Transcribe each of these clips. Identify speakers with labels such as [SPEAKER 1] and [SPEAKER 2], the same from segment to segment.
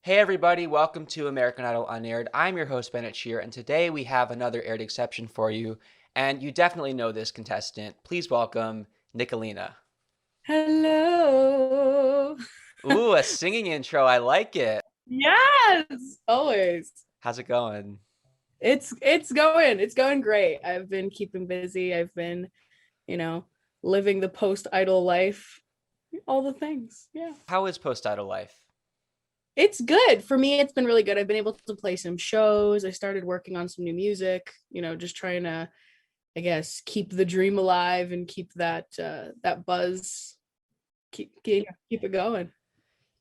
[SPEAKER 1] Hey everybody, welcome to American Idol Unaired. I'm your host Bennett Shear, and today we have another aired exception for you. And you definitely know this contestant. Please welcome Nicolina.
[SPEAKER 2] Hello.
[SPEAKER 1] Ooh, a singing intro. I like it.
[SPEAKER 2] Yes, always.
[SPEAKER 1] How's it going?
[SPEAKER 2] It's going great. I've been keeping busy. I've been, you know, living the post-idol life, all the things. Yeah.
[SPEAKER 1] How is post idol life?
[SPEAKER 2] It's good. For me, it's been really good. I've been able to play some shows. I started working on some new music, just trying to, I guess, keep the dream alive and keep that buzz, keep it going.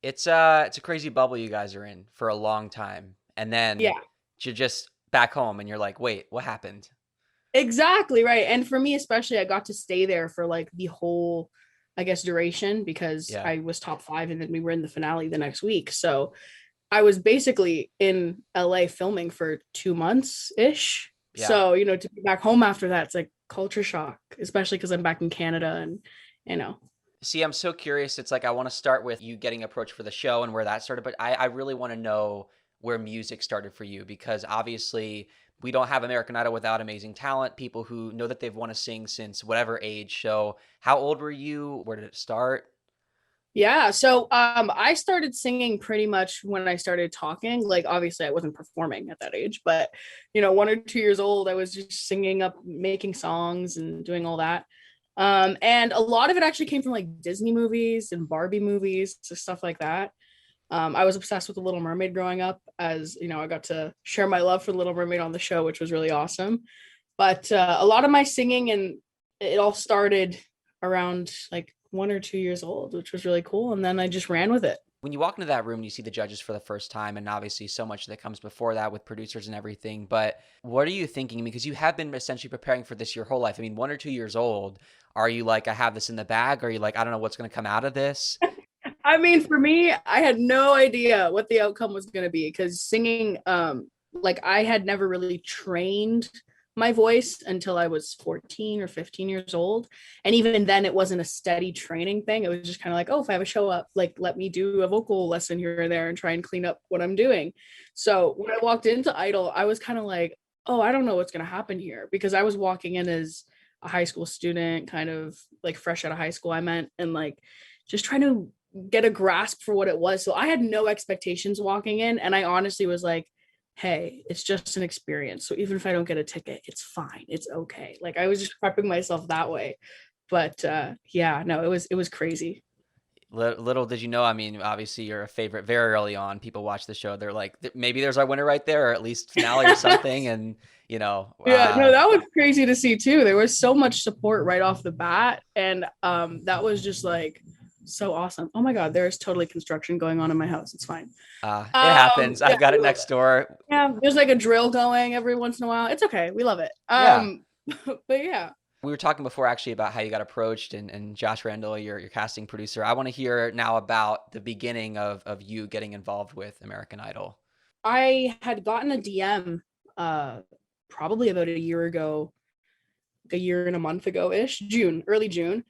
[SPEAKER 1] It's a crazy bubble you guys are in for a long time. And then
[SPEAKER 2] Yeah.
[SPEAKER 1] you're just back home and you're like, wait, what happened?
[SPEAKER 2] Exactly right. And for me, especially, I got to stay there for like the whole, I guess, duration because
[SPEAKER 1] Yeah.
[SPEAKER 2] I was top five and then we were in the finale the next week. So I was basically in LA filming for 2 months ish.
[SPEAKER 1] Yeah.
[SPEAKER 2] So, to be back home after that, it's like culture shock, especially because I'm back in Canada and, you know,
[SPEAKER 1] See, I'm so curious. It's like I want to start with you getting approached for the show and where that started, but I really want to know where music started for you because obviously we don't have American Idol without amazing talent, people who know that they've want to sing since whatever age. So, how old were you? Where did it start?
[SPEAKER 2] yeah. So I started singing pretty much when I started talking. Like obviously I wasn't performing at that age, but 1 or 2 years old, I was just singing up, making songs and doing all that. And a lot of it actually came from like Disney movies and Barbie movies, so stuff like that. I was obsessed with the Little Mermaid growing up, as I got to share my love for the Little Mermaid on the show, which was really awesome. But a lot of my singing and it all started around like 1 or 2 years old, which was really cool. And then I just ran with it.
[SPEAKER 1] When you walk into that room and you see the judges for the first time, and obviously so much that comes before that with producers and everything, but what are you thinking? Because you have been essentially preparing for this your whole life. I mean, 1 or 2 years old, are you like, I have this in the bag? Or are you like, I don't know what's going to come out of this?
[SPEAKER 2] I mean, for me, I had no idea what the outcome was going to be because singing, like I had never really trained my voice until I was 14 or 15 years old. And even then, it wasn't a steady training thing. It was just kind of like, oh, if I have a show up, like let me do a vocal lesson here and there and try and clean up what I'm doing. So when I walked into Idol, I was kind of like, oh, I don't know what's going to happen here because I was walking in as a high school student, kind of like fresh out of high school, I meant, and like just trying to get a grasp for what it was. So I had no expectations walking in. And I honestly was like, hey, it's just an experience. So even if I don't get a ticket, it's fine. It's okay. Like I was just prepping myself that way. But yeah, no, it was crazy.
[SPEAKER 1] Little did you know, I mean, obviously you're a favorite very early on. People watch the show, they're like, maybe there's our winner right there, or at least finale or something. And, you know,
[SPEAKER 2] Yeah, no, that was crazy to see too. There was so much support right off the bat. And that was just like so awesome. Oh my God, there's totally construction going on in my house. It's fine.
[SPEAKER 1] it happens.
[SPEAKER 2] Yeah,
[SPEAKER 1] I've got
[SPEAKER 2] we
[SPEAKER 1] it
[SPEAKER 2] love
[SPEAKER 1] next
[SPEAKER 2] it.
[SPEAKER 1] door.
[SPEAKER 2] Yeah, there's like a drill going every once in a while. It's okay. We love it.
[SPEAKER 1] Yeah.
[SPEAKER 2] But yeah.
[SPEAKER 1] We were talking before actually about how you got approached and Josh Randall, your casting producer. I want to hear now about the beginning of you getting involved with American Idol.
[SPEAKER 2] I had gotten a DM uh probably about a year ago, a year and a month ago ish, June, early June,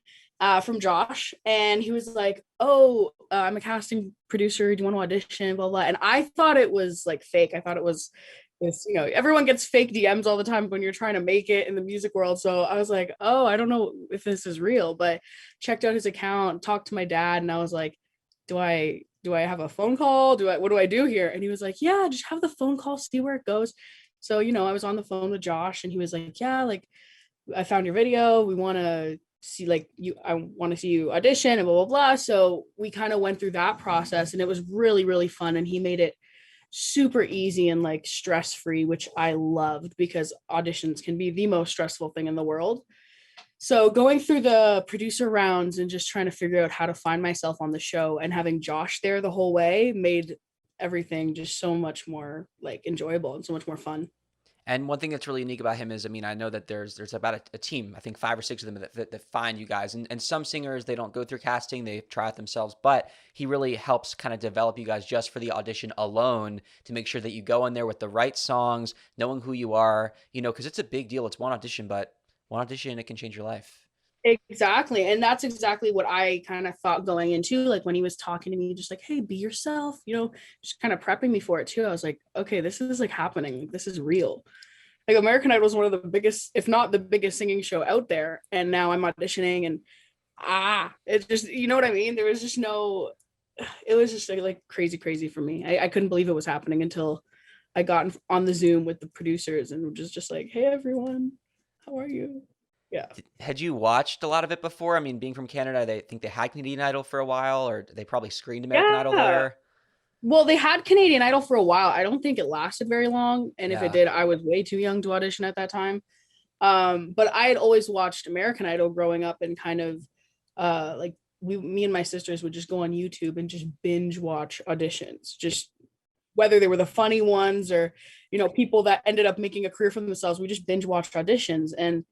[SPEAKER 2] from Josh. And he was like, oh, I'm a casting producer. Do you want to audition? Blah, blah. And I thought it was like fake. I thought it was this, everyone gets fake DMs all the time when you're trying to make it in the music world. So I was like, oh, I don't know if this is real, but checked out his account, talked to my dad, and I was like, do I have a phone call? What do I do here? And he was like, yeah, just have the phone call, see where it goes. So, I was on the phone with Josh and he was like, yeah, like I found your video. We want to see like you, I want to see you audition and blah, blah, blah. So we kind of went through that process and it was really, really fun. And he made it super easy and like stress free, which I loved because auditions can be the most stressful thing in the world. So going through the producer rounds and just trying to figure out how to find myself on the show and having Josh there the whole way made everything just so much more like enjoyable and so much more fun.
[SPEAKER 1] And one thing that's really unique about him is, I mean, I know that there's about a team, I think 5 or 6 of them that find you guys. And some singers, they don't go through casting, they try it themselves, but he really helps kind of develop you guys just for the audition alone to make sure that you go in there with the right songs, knowing who you are, because it's a big deal. It's one audition, but one audition, it can change your life.
[SPEAKER 2] Exactly. And that's exactly what I kind of thought going into, like when he was talking to me, just like, hey, be yourself, just kind of prepping me for it too. I was like, okay, this is like happening. This is real. Like American Idol is one of the biggest, if not the biggest singing show out there. And now I'm auditioning and it's just, you know what I mean? There was just no, it was just like crazy, crazy for me. I couldn't believe it was happening until I got on the Zoom with the producers and just like, hey, everyone, how are you? Yeah.
[SPEAKER 1] Had you watched a lot of it before? I mean, being from Canada, they think they had Canadian Idol for a while, or they probably screened American Idol
[SPEAKER 2] Yeah.
[SPEAKER 1] there.
[SPEAKER 2] Well, they had Canadian Idol for a while. I don't think it lasted very long. And if it
[SPEAKER 1] Yeah.
[SPEAKER 2] did, I was way too young to audition at that time. But I had always watched American Idol growing up and kind of like me and my sisters would just go on YouTube and just binge watch auditions, just whether they were the funny ones or, people that ended up making a career for themselves. We just binge watched auditions. And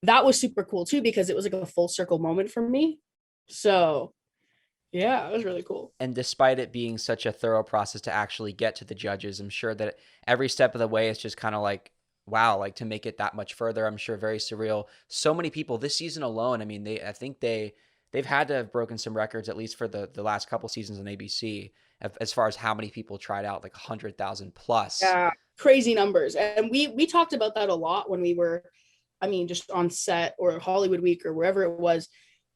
[SPEAKER 2] that was super cool too, because it was like a full circle moment for me. So yeah, it was really cool.
[SPEAKER 1] And despite it being such a thorough process to actually get to the judges, I'm sure that every step of the way is just kind of like, wow, like to make it that much further, I'm sure very surreal. So many people this season alone, I mean, I think they've had to have broken some records, at least for the last couple seasons on ABC, as far as how many people tried out, like 100,000 plus.
[SPEAKER 2] Yeah, crazy numbers. And we talked about that a lot when we were, I mean, just on set or Hollywood Week or wherever it was.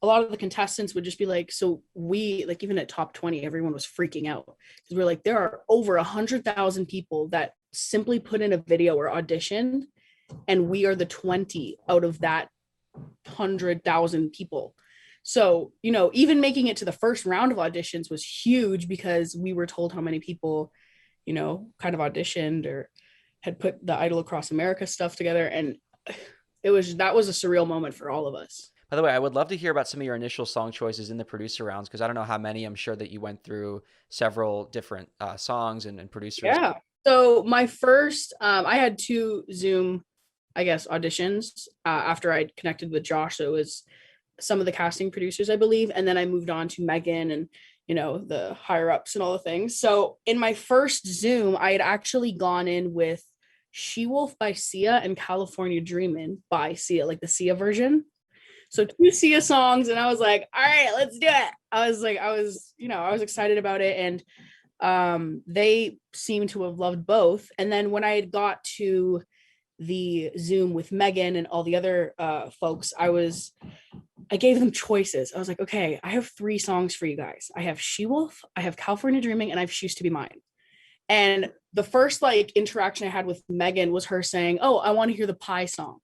[SPEAKER 2] A lot of the contestants would just be like, so we, like, even at top 20, everyone was freaking out because we're like, there are over 100,000 people that simply put in a video or auditioned, and we are the 20 out of that 100,000 people. So, even making it to the first round of auditions was huge because we were told how many people, kind of auditioned or had put the Idol Across America stuff together. And that was a surreal moment for all of us.
[SPEAKER 1] By the way, I would love to hear about some of your initial song choices in the producer rounds because I don't know how many. I'm sure that you went through several different songs and producers.
[SPEAKER 2] Yeah. So my first, I had two Zoom, I guess, auditions after I connected with Josh. So it was some of the casting producers, I believe. And then I moved on to Megan and, the higher ups and all the things. So in my first Zoom, I had actually gone in with She Wolf by Sia and California Dreamin' by Sia, like the Sia version. So two Sia songs, and I was like, all right, let's do it. I was excited about it. And they seemed to have loved both. And then when I had got to the Zoom with Megan and all the other folks, I gave them choices. I was like, okay, I have 3 songs for you guys. I have She Wolf, I have California Dreaming, and I have She Used to Be Mine. And the first like interaction I had with Megan was her saying, oh, I want to hear the Pie song.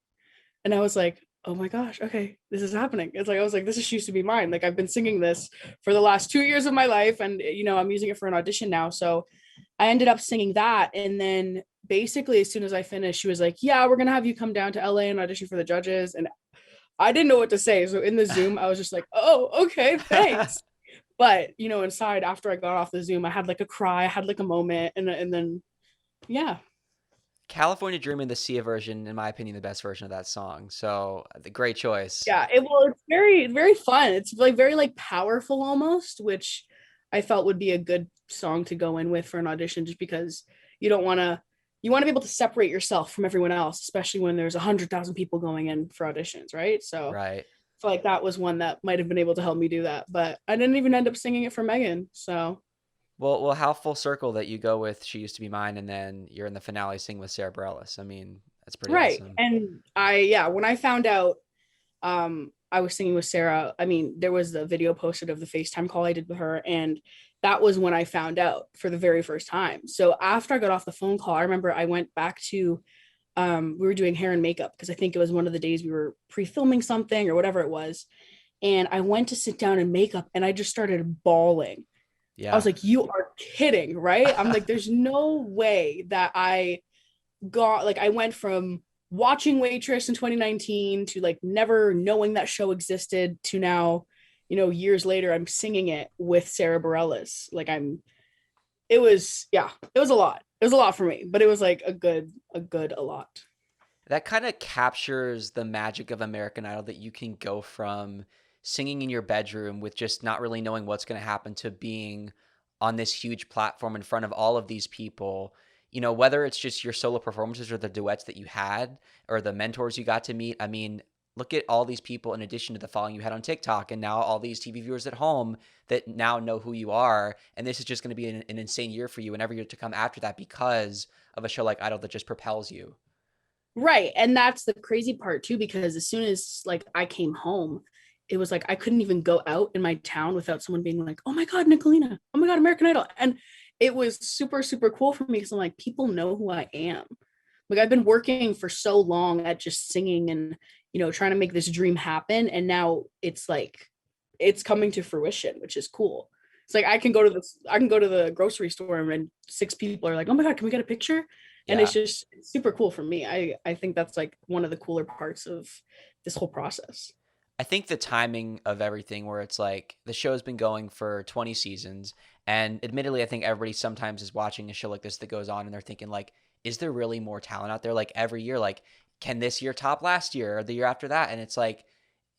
[SPEAKER 2] And I was like, oh my gosh, okay, this is happening. It's like, I was like, this is She Used to Be Mine. Like I've been singing this for the last 2 years of my life. And, I'm using it for an audition now. So I ended up singing that. And then basically as soon as I finished, she was like, yeah, we're going to have you come down to LA and audition for the judges. And I didn't know what to say. So in the Zoom, I was just like, oh, okay, thanks. But, inside after I got off the Zoom, I had like a cry, I had like a moment. And then, yeah.
[SPEAKER 1] California Dreamin', the Sia version, in my opinion, the best version of that song. So the great choice.
[SPEAKER 2] Yeah, it's very, very fun. It's like very like powerful almost, which I felt would be a good song to go in with for an audition, just because you don't want to you want to be able to separate yourself from everyone else, especially when there's 100,000 people going in for auditions, right? So
[SPEAKER 1] Right.
[SPEAKER 2] I feel like that was one that might have been able to help me do that, but I didn't even end up singing it for Megan. So
[SPEAKER 1] Well, how full circle that you go with She Used to Be Mine and then you're in the finale sing with Sarah Bareilles. I mean, that's pretty
[SPEAKER 2] right,
[SPEAKER 1] awesome.
[SPEAKER 2] and when I found out I was singing with Sarah. I mean, there was the video posted of the FaceTime call I did with her, and that was when I found out for the very first time. So after I got off the phone call, I remember I went back to we were doing hair and makeup because I think it was one of the days we were pre-filming something or whatever it was. And I went to sit down and makeup and I just started bawling. I
[SPEAKER 1] Yeah.
[SPEAKER 2] was like, you are kidding, right? I'm like, there's no way that I went from watching Waitress in 2019 to like never knowing that show existed to now, years later, I'm singing it with Sarah Bareilles. Like it was a lot. It was a lot for me, but it was like a lot.
[SPEAKER 1] That kind of captures the magic of American Idol that you can go from singing in your bedroom with just not really knowing what's going to happen to being on this huge platform in front of all of these people. Whether it's just your solo performances or the duets that you had or the mentors you got to meet. I mean, look at all these people in addition to the following you had on TikTok, and now all these TV viewers at home that now know who you are. And this is just going to be an insane year for you and every year to come after that because of a show like Idol that just propels you.
[SPEAKER 2] Right. And that's the crazy part too, because as soon as like I came home, it was like I couldn't even go out in my town without someone being like, oh my God, Nicolina, oh my God, American Idol. And it was super, super cool for me because I'm like, people know who I am. Like I've been working for so long at just singing and, trying to make this dream happen. And now it's like it's coming to fruition, which is cool. It's like I can go to the grocery store and 6 people are like, oh my God, can we get a picture? And
[SPEAKER 1] Yeah.
[SPEAKER 2] it's just super cool for me. I think that's like one of the cooler parts of this whole process.
[SPEAKER 1] I think the timing of everything where it's like the show's been going for 20 seasons, and admittedly I think everybody sometimes is watching a show like this that goes on and they're thinking like, is there really more talent out there? Like every year, like can this year top last year or the year after that? And it's like,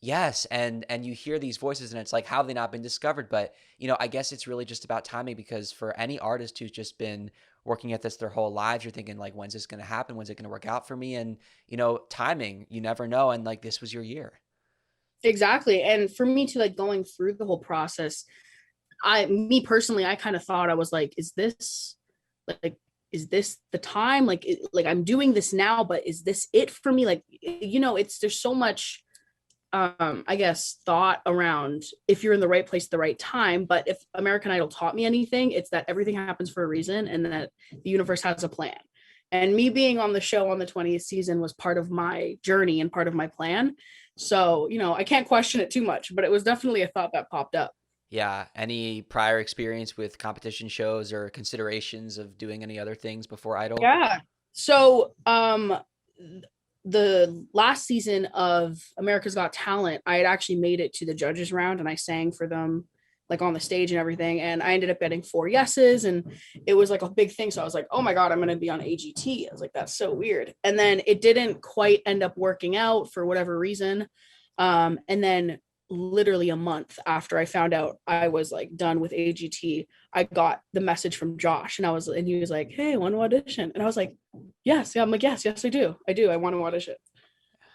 [SPEAKER 1] yes, and you hear these voices and it's like, how have they not been discovered? But I guess it's really just about timing, because for any artist who's just been working at this their whole lives, you're thinking like, when's this going to happen? When's it going to work out for me? And timing, you never know. And like, this was your year.
[SPEAKER 2] Exactly. And for me to like going through the whole process, me personally, I kind of thought I was like, like is this the time? Like like I'm doing this now, but is this it for me? Like, there's so much I guess thought around if you're in the right place at the right time. But if American Idol taught me anything, it's that everything happens for a reason and that the universe has a plan. And me being on the show on the 20th season was part of my journey and part of my plan. So, I can't question it too much, but it was definitely a thought that popped up.
[SPEAKER 1] Yeah. Any prior experience with competition shows or considerations of doing any other things before Idol?
[SPEAKER 2] Yeah. So, the last season of America's Got Talent, I had actually made it to the judges round and I sang for them like on the stage and everything. And I ended up getting 4 yeses and it was like a big thing. So I was like, oh my God, I'm going to be on AGT. I was like, that's so weird. And then it didn't quite end up working out for whatever reason. And then literally a month after I found out I was like done with AGT, I got the message from Josh and he was like, hey, want to audition? And I was like, yes. Yeah. I'm like, yes, I do. I want to audition.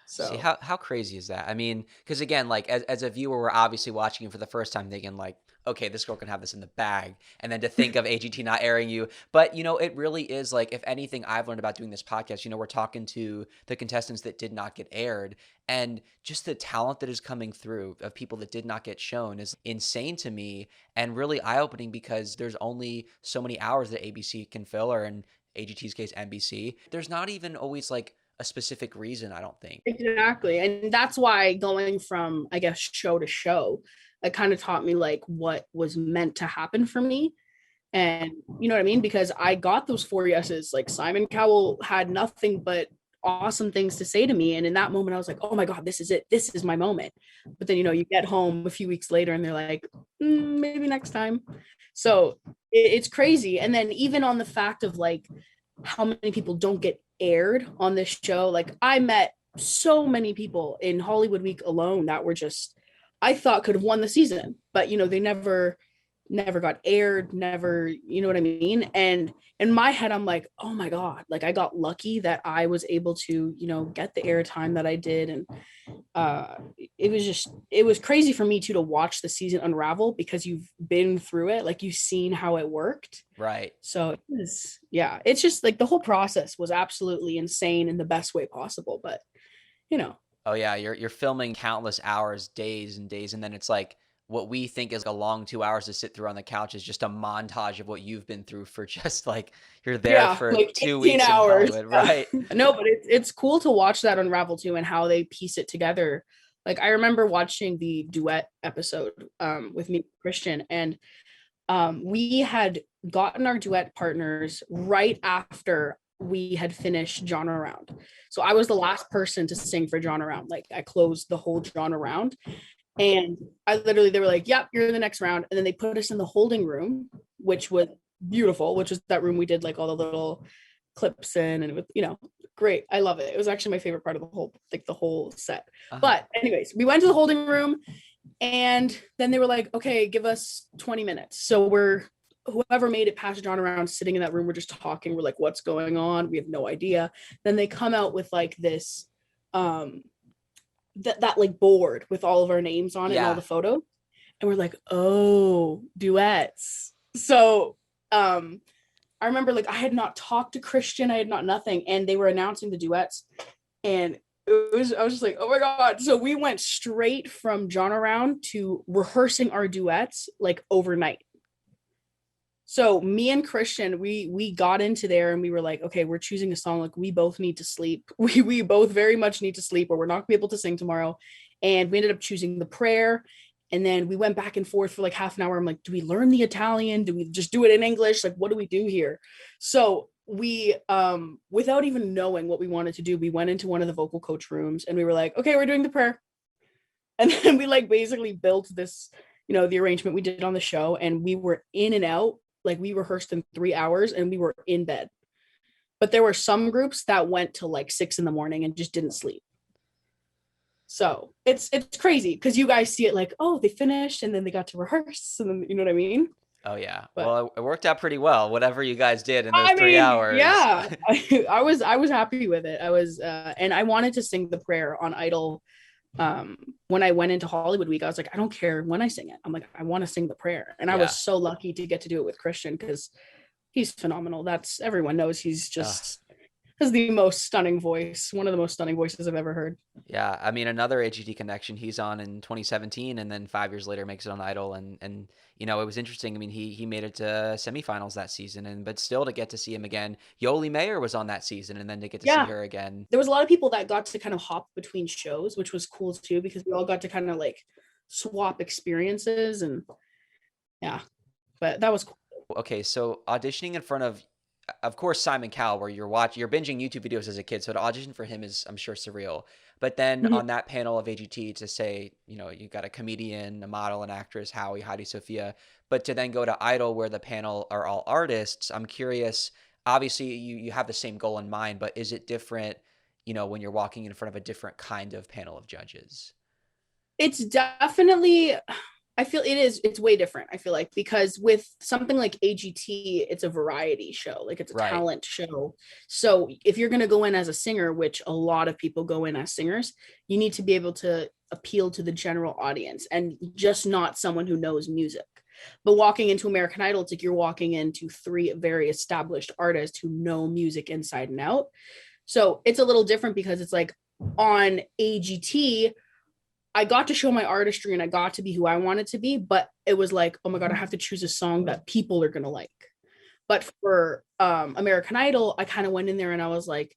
[SPEAKER 1] See,
[SPEAKER 2] So
[SPEAKER 1] how crazy is that? I mean, because again, like as a viewer, we're obviously watching it for the first time, thinking like, okay, this girl can have this in the bag, and then to think of AGT not airing you, but it really is like, if anything, I've learned about doing this podcast. We're talking to the contestants that did not get aired, and just the talent that is coming through of people that did not get shown is insane to me, and really eye opening, because there's only so many hours that ABC can fill, or in AGT's case, NBC. There's not even always like a specific reason, I don't think.
[SPEAKER 2] exactly. And that's why going from, I guess, show to show, it kind of taught me like what was meant to happen for me. And you know what I mean? Because I got those 4 yeses. Like Simon Cowell had nothing but awesome things to say to me. And in that moment, I was like, oh my God, this is it. This is my moment. But then, you get home a few weeks later and they're like, maybe next time. So it's crazy. And then even on the fact of like how many people don't get aired on this show, like I met so many people in Hollywood Week alone that were just, I thought could have won the season, but they never got aired, never, you know what I mean? And in my head, I'm like, oh my God, like I got lucky that I was able to, get the airtime that I did. And it was crazy for me too to watch the season unravel because you've been through it, like you've seen how it worked.
[SPEAKER 1] Right.
[SPEAKER 2] So it's just like the whole process was absolutely insane in the best way possible. But
[SPEAKER 1] Oh yeah, you're filming countless hours, days and days, and then it's like what we think is a long 2 hours to sit through on the couch is just a montage of what you've been through for just like you're there
[SPEAKER 2] yeah,
[SPEAKER 1] for
[SPEAKER 2] like
[SPEAKER 1] 2 weeks
[SPEAKER 2] 18
[SPEAKER 1] in
[SPEAKER 2] hours.
[SPEAKER 1] Hollywood, right?
[SPEAKER 2] No, but it's cool to watch that unravel too and how they piece it together. Like I remember watching the duet episode with me and Christian, and we had gotten our duet partners right after we had finished genre round. So I was the last person to sing for genre round. Like I closed the whole genre round. And they were like, yep, you're in the next round. And then they put us in the holding room, which was beautiful, which was that room we did like all the little clips in, and it was, great. I love it. It was actually my favorite part of the whole set.
[SPEAKER 1] Uh-huh.
[SPEAKER 2] But anyways, we went to the holding room and then they were like, okay, give us 20 minutes. So whoever made it past genre round sitting in that room, we're just talking. We're like, what's going on? We have no idea. Then they come out with like this that like board with all of our names on it and all
[SPEAKER 1] Yeah.
[SPEAKER 2] the photos. And we're like, oh, duets. So I remember like I had not talked to Christian, I had not nothing, and they were announcing the duets, and I was just like, oh my god. So we went straight from John around to rehearsing our duets like overnight. So me and Christian, we got into there and we were like, okay, we're choosing a song. Like we both need to sleep. We both very much need to sleep, or we're not gonna be able to sing tomorrow. And we ended up choosing the prayer. And then we went back and forth for like half an hour. I'm like, do we learn the Italian? Do we just do it in English? Like, what do we do here? So we without even knowing what we wanted to do, we went into one of the vocal coach rooms and we were like, okay, we're doing the prayer. And then we like basically built this, the arrangement we did on the show, and we were in and out. Like we rehearsed in 3 hours and we were in bed. But there were some groups that went till like 6 a.m. and just didn't sleep. So it's crazy because you guys see it like, oh, they finished and then they got to rehearse, and then you know what I mean.
[SPEAKER 1] Oh yeah.
[SPEAKER 2] But
[SPEAKER 1] Well, it worked out pretty well. Whatever you guys did in those
[SPEAKER 2] I
[SPEAKER 1] three
[SPEAKER 2] mean,
[SPEAKER 1] hours.
[SPEAKER 2] yeah, I was happy with it. I was and I wanted to sing the prayer on Idol. When I went into Hollywood Week, I was like, I don't care when I sing it. I'm like, I want to sing the prayer. And I
[SPEAKER 1] Yeah.
[SPEAKER 2] was so lucky to get to do it with Christian because he's phenomenal. That's everyone knows he's just has the most stunning voice, one of the most stunning voices I've ever heard.
[SPEAKER 1] Yeah, I mean another AGT connection. He's on in 2017, and then 5 years later makes it on Idol, and it was interesting. I mean, he made it to semifinals that season, and but still to get to see him again. Yoli Mayer was on that season, and then to get to see her again.
[SPEAKER 2] There was a lot of people that got to kind of hop between shows, which was cool too because we all got to kind of like swap experiences, and yeah, but that was cool.
[SPEAKER 1] Okay, so auditioning in front of course, Simon Cowell, where you're binging YouTube videos as a kid, so to audition for him is, I'm sure, surreal. But then
[SPEAKER 2] Mhm.
[SPEAKER 1] on that panel of AGT to say, you got a comedian, a model, an actress, Howie, Heidi, Sophia, but to then go to Idol where the panel are all artists, I'm curious, obviously you have the same goal in mind, but is it different, when you're walking in front of a different kind of panel of judges?
[SPEAKER 2] It's definitely, I feel it's way different. I feel like because with something like AGT, it's a variety show, like it's a
[SPEAKER 1] Right.
[SPEAKER 2] talent show. So if you're going to go in as a singer, which a lot of people go in as singers, you need to be able to appeal to the general audience and just not someone who knows music. But walking into American Idol, it's like you're walking into 3 very established artists who know music inside and out. So it's a little different because it's like on AGT, I got to show my artistry and I got to be who I wanted to be, but it was like, oh my God, I have to choose a song that people are going to like. But for American Idol, I kind of went in there and I was like,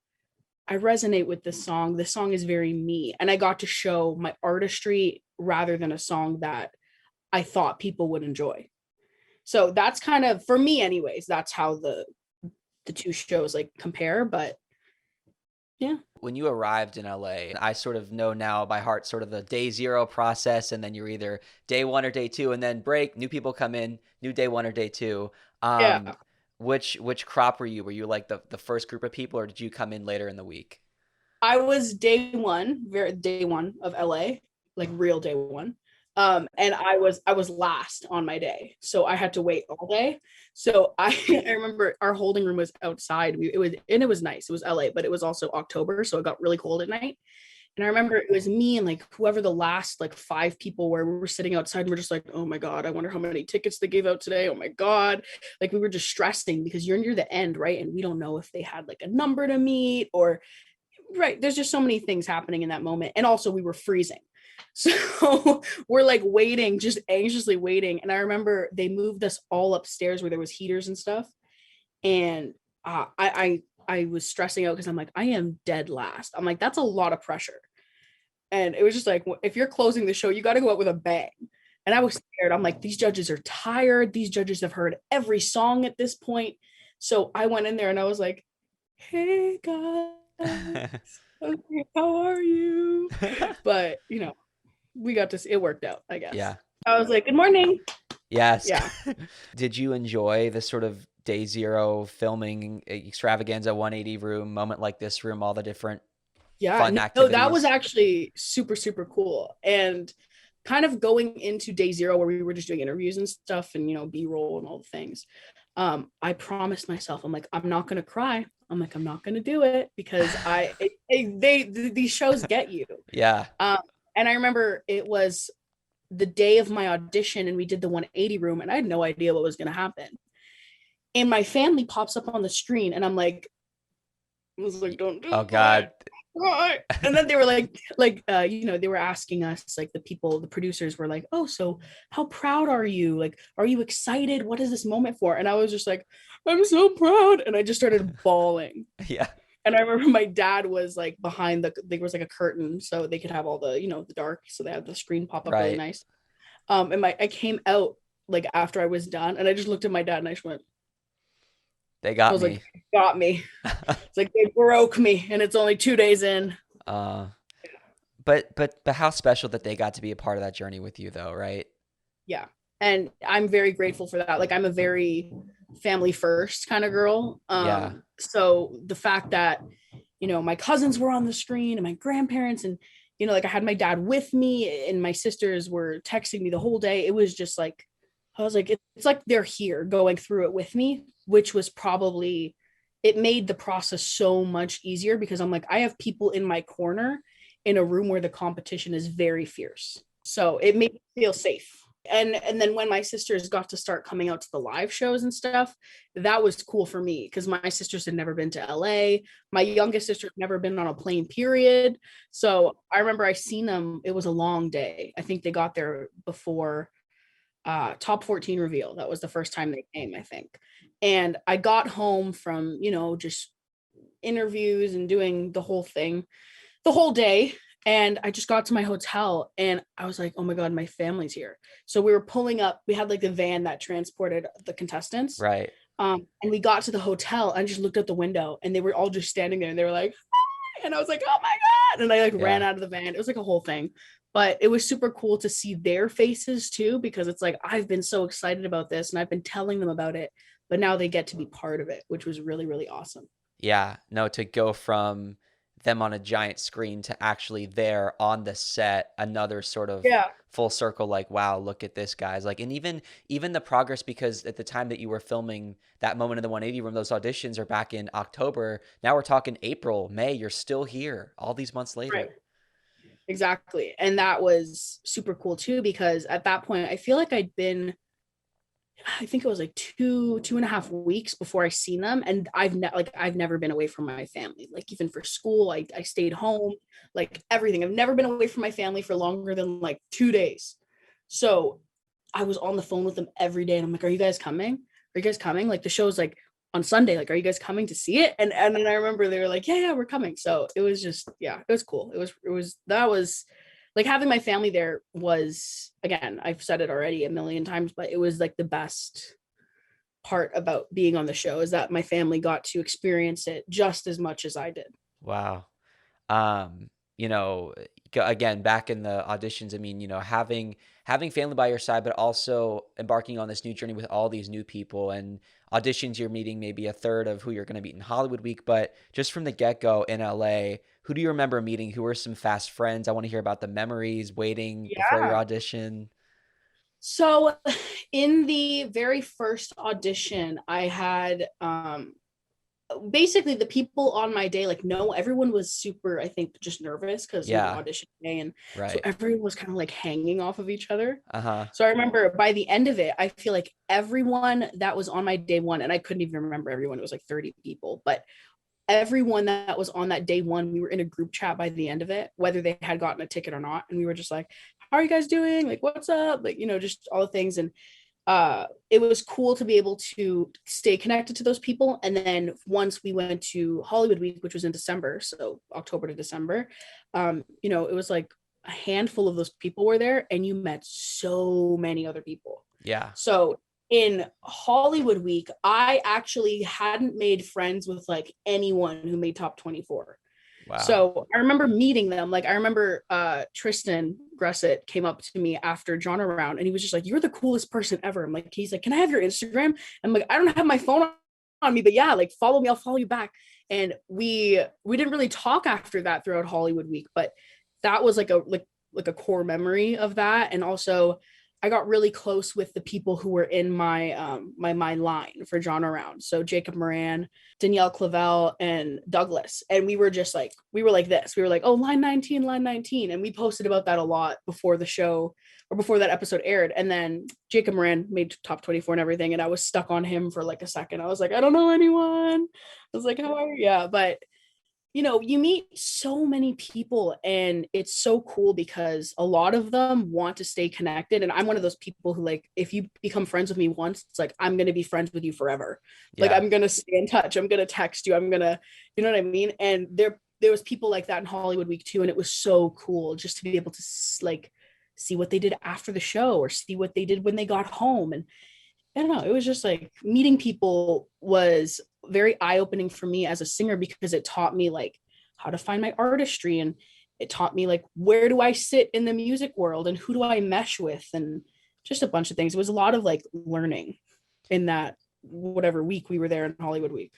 [SPEAKER 2] I resonate with this song. This song is very me. And I got to show my artistry rather than a song that I thought people would enjoy. So that's kind of, for me anyways, that's how the two shows like compare. But yeah.
[SPEAKER 1] When you arrived in LA, I sort of know now by heart sort of the day 0 process, and then you're either day 1 or day 2, and then break, new people come in, new day 1 or day 2.
[SPEAKER 2] Yeah.
[SPEAKER 1] Which crop were you? Were you like the first group of people, or did you come in later in the week?
[SPEAKER 2] I was day 1, very day 1 of LA, like real day 1. And I was last on my day, so I had to wait all day. So I remember our holding room was outside. It was nice. It was LA, but it was also October, so it got really cold at night. And I remember it was me and like whoever the last like 5 people were. We were sitting outside and we're just like, oh my God, I wonder how many tickets they gave out today. Oh my God. Like we were just stressing because you're near the end, right? And we don't know if they had like a number to meet or right. There's just so many things happening in that moment. And also we were freezing. So we're like waiting, just anxiously waiting. And I remember they moved us all upstairs where there was heaters and stuff. And I was stressing out because I'm like, I am dead last. I'm like, that's a lot of pressure. And it was just like, if you're closing the show, you got to go out with a bang. And I was scared. I'm like, these judges are tired. These judges have heard every song at this point. So I went in there and I was like, hey guys, okay, how are you? But we got to see, it worked out, I guess.
[SPEAKER 1] Yeah.
[SPEAKER 2] I was like, good morning.
[SPEAKER 1] Yes.
[SPEAKER 2] Yeah.
[SPEAKER 1] Did you enjoy this sort of day 0 filming extravaganza 180 room moment like this room, all the different fun activities?
[SPEAKER 2] No, that was actually super, super cool. And kind of going into day 0 where we were just doing interviews and stuff and, B-roll and all the things. I promised myself, I'm like, I'm not going to cry. I'm like, I'm not going to do it because these shows get you.
[SPEAKER 1] Yeah.
[SPEAKER 2] And I remember it was the day of my audition and we did the 180 room and I had no idea what was going to happen. And my family pops up on the screen and I'm like, I was like, don't do
[SPEAKER 1] Oh
[SPEAKER 2] it.
[SPEAKER 1] God.
[SPEAKER 2] Why? And then they were you know, they were asking us, like the producers were like, oh, so how proud are you? Like, are you excited? What is this moment for? And I was just like, I'm so proud. And I just started bawling.
[SPEAKER 1] Yeah.
[SPEAKER 2] And I remember my dad was like behind there was like a curtain so they could have all the, you know, the dark. So they had the screen pop up really
[SPEAKER 1] Right.
[SPEAKER 2] nice. And I came out like after I was done and I just looked at my dad and I just went,
[SPEAKER 1] They
[SPEAKER 2] I
[SPEAKER 1] got
[SPEAKER 2] was like,
[SPEAKER 1] me.
[SPEAKER 2] got me. It's like they broke me and it's only 2 days in.
[SPEAKER 1] Uh, but how special that they got to be a part of that journey with you though, right?
[SPEAKER 2] Yeah. And I'm very grateful for that. Like I'm a very family first kind of girl.
[SPEAKER 1] Yeah.
[SPEAKER 2] So the fact that, you know, my cousins were on the screen and my grandparents and, you know, like I had my dad with me and my sisters were texting me the whole day. It was just like, I was like, it's like they're here going through it with me, which was probably, it made the process so much easier because I'm like, I have people in my corner in a room where the competition is very fierce. So it made me feel safe. And then when my sisters got to start coming out to the live shows and stuff, that was cool for me because my sisters had never been to LA. My youngest sister had never been on a plane, period. So I remember I seen them. It was a long day. I think they got there before top 14 reveal. That was the first time they came, I think. And I got home from, you know, just interviews and doing the whole thing the whole day. And I just got to my hotel and I was like, oh my God, my family's here. So we were pulling up, we had like the van that transported the contestants.
[SPEAKER 1] Right.
[SPEAKER 2] And we got to the hotel and just looked out the window and they were all just standing there and they were like, hi! And I was like, oh my God. And I like ran
[SPEAKER 1] Yeah.
[SPEAKER 2] out of the van. It was like a whole thing. But it was super cool to see their faces too, because it's like, I've been so excited about this and I've been telling them about it, but now they get to be part of it, which was really, really awesome.
[SPEAKER 1] Yeah. No, to go from them on a giant screen to actually there on the set, another sort of
[SPEAKER 2] Yeah.
[SPEAKER 1] full circle, like, wow, look at this, guys. Like, and even the progress, because at the time that you were filming that moment in the 180 room, those auditions are back in October. Now we're talking April, May, you're still here all these months
[SPEAKER 2] Right.
[SPEAKER 1] later.
[SPEAKER 2] Exactly. And that was super cool too, because at that point, I feel like I think it was like 2.5 weeks before I seen them. And I've never been away from my family. Like even for school, I stayed home, like everything. I've never been away from my family for longer than like 2 days. So I was on the phone with them every day. And I'm like, are you guys coming? Are you guys coming? Like the show's like on Sunday. Like, are you guys coming to see it? And then I remember they were like, yeah, we're coming. So it was just, yeah, it was cool. That was like having my family there was, again, I've said it already a million times, but it was like the best part about being on the show is that my family got to experience it just as much as I did.
[SPEAKER 1] Wow. Um, you know, again, back in the auditions, I mean, you know, having family by your side, but also embarking on this new journey with all these new people and auditions, you're meeting maybe a third of who you're going to meet in Hollywood Week. But just from the get-go in LA, who do you remember meeting? Who were some fast friends? I want to hear about the memories waiting before your
[SPEAKER 2] Yeah.
[SPEAKER 1] audition.
[SPEAKER 2] So in the very first audition, I had basically the people on my day, like, no, everyone was super, I think, just nervous because, you know,
[SPEAKER 1] Yeah,
[SPEAKER 2] audition day. And so
[SPEAKER 1] right.
[SPEAKER 2] everyone was kind of like hanging off of each other.
[SPEAKER 1] Uh-huh.
[SPEAKER 2] So I remember by the end of it, I feel like everyone that was on my day one, and I couldn't even remember everyone, it was like 30 people, but everyone that was on that day one, we were in a group chat by the end of it, whether they had gotten a ticket or not. And we were just like, how are you guys doing? Like, what's up? Like, you know, just all the things. And it was cool to be able to stay connected to those people. And then once we went to Hollywood Week, which was in December, so October to December, you know, it was like a handful of those people were there and you met so many other people.
[SPEAKER 1] Yeah.
[SPEAKER 2] So in Hollywood Week, I actually hadn't made friends with like anyone who made top 24.
[SPEAKER 1] Wow.
[SPEAKER 2] So I remember meeting them. Like I remember Tristan Gressett came up to me after John around and he was just like, you're the coolest person ever. I'm like, he's like, can I have your Instagram? I'm like, I don't have my phone on me, but yeah, like follow me, I'll follow you back. And we didn't really talk after that throughout Hollywood Week, but that was like a core memory of that. And also I got really close with the people who were in my line for Genre Round. So Jacob Moran, Danielle Clavel, and Douglas. And we were like this. We were like, oh, line 19, line 19. And we posted about that a lot before the show or before that episode aired. And then Jacob Moran made top 24 and everything. And I was stuck on him for like a second. I was like, I don't know anyone. I was like, how are you? Yeah. But you meet so many people and it's so cool because a lot of them want to stay connected. And I'm one of those people who, like, if you become friends with me once, it's like, I'm going to be friends with you forever. Yeah. Like, I'm going to stay in touch. I'm going to text you. I'm going to, you know what I mean? And there was people like that in Hollywood Week too. And it was so cool just to be able to like see what they did after the show or see what they did when they got home. And I don't know, it was just like meeting people was very eye-opening for me as a singer because it taught me like how to find my artistry, and it taught me like where do I sit in the music world and who do I mesh with, and just a bunch of things. It was a lot of like learning in that whatever week we were there in Hollywood Week.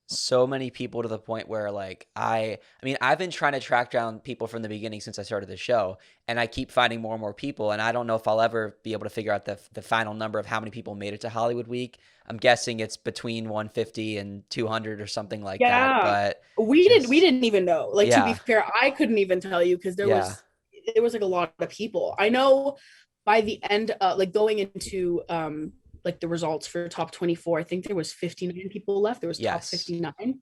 [SPEAKER 1] So many people to the point where like I mean I've been trying to track down people from the beginning since I started the show, and I keep finding more and more people, and I don't know if I'll ever be able to figure out the final number of how many people made it to Hollywood Week. I'm guessing it's between 150 and 200 or something like that, but
[SPEAKER 2] we didn't even know, like,
[SPEAKER 1] yeah.
[SPEAKER 2] To be fair, I couldn't even tell you because there was like a lot of people. I know by the end like going into like the results for top 24, I think there was 59 people left. There was top 59.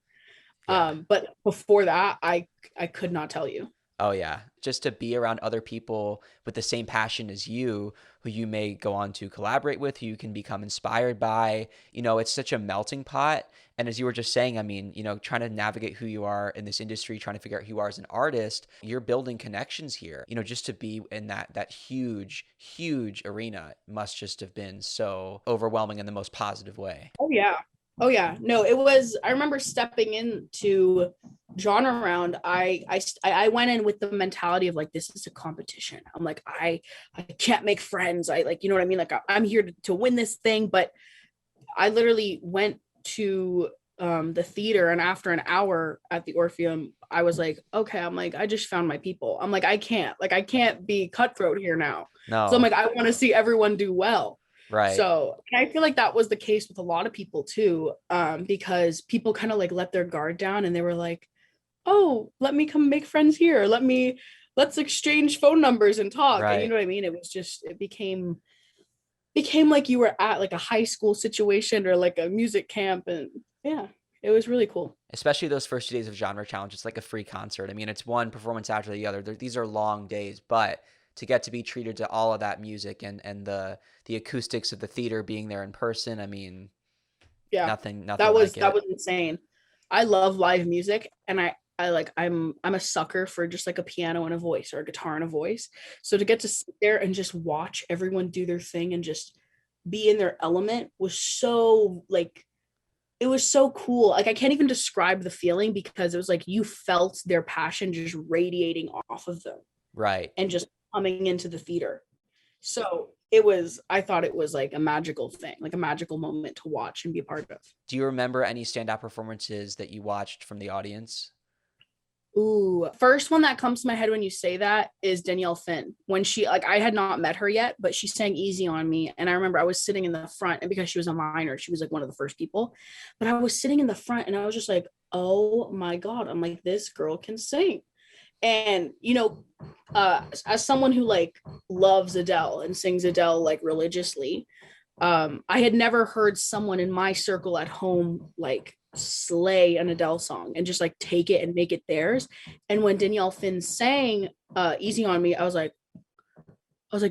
[SPEAKER 2] But before that, I could not tell you.
[SPEAKER 1] Oh yeah. Just to be around other people with the same passion as you, who you may go on to collaborate with, who you can become inspired by, it's such a melting pot. And as you were just saying, I mean, trying to navigate who you are in this industry, trying to figure out who you are as an artist, you're building connections here, just to be in that huge, huge arena must just have been so overwhelming in the most positive way.
[SPEAKER 2] Oh yeah. No, it was, I remember stepping into Genre Round. I went in with the mentality of like, this is a competition. I'm like, I can't make friends. I like, you know what I mean? Like I'm here to win this thing. But I literally went to the theater, and after an hour at the Orpheum, I was like, okay, I'm like, I just found my people. I'm like, I can't be cutthroat here now. No. So I'm like, I want to see everyone do well.
[SPEAKER 1] Right.
[SPEAKER 2] So I feel like that was the case with a lot of people too, because people kind of like let their guard down and they were like, oh, let me come make friends here. Let's exchange phone numbers and talk. Right. And you know what I mean? It became like you were at like a high school situation or like a music camp. And yeah, it was really cool.
[SPEAKER 1] Especially those first 2 days of Genre Challenge. It's like a free concert. I mean, it's one performance after the other. These are long days, but to get to be treated to all of that music and the acoustics of the theater being there in person, I mean,
[SPEAKER 2] yeah,
[SPEAKER 1] nothing
[SPEAKER 2] that was insane. I love live music, and I'm a sucker for just like a piano and a voice or a guitar and a voice. So to get to sit there and just watch everyone do their thing and just be in their element was so like, it was so cool. Like I can't even describe the feeling because it was like you felt their passion just radiating off of them.
[SPEAKER 1] Right.
[SPEAKER 2] And just coming into the theater. So I thought it was like a magical thing, like a magical moment to watch and be a part of.
[SPEAKER 1] Do you remember any standout performances that you watched from the audience?
[SPEAKER 2] Ooh, first one that comes to my head when you say that is Danielle Finn. When she, like, I had not met her yet, but she sang Easy on Me. And I remember I was sitting in the front, and because she was a minor, she was like one of the first people, but I was sitting in the front and I was just like, oh my God, I'm like, this girl can sing. And, as someone who like loves Adele and sings Adele like religiously, I had never heard someone in my circle at home like slay an Adele song and just like take it and make it theirs. And when Danielle Finn sang Easy on Me, I was like,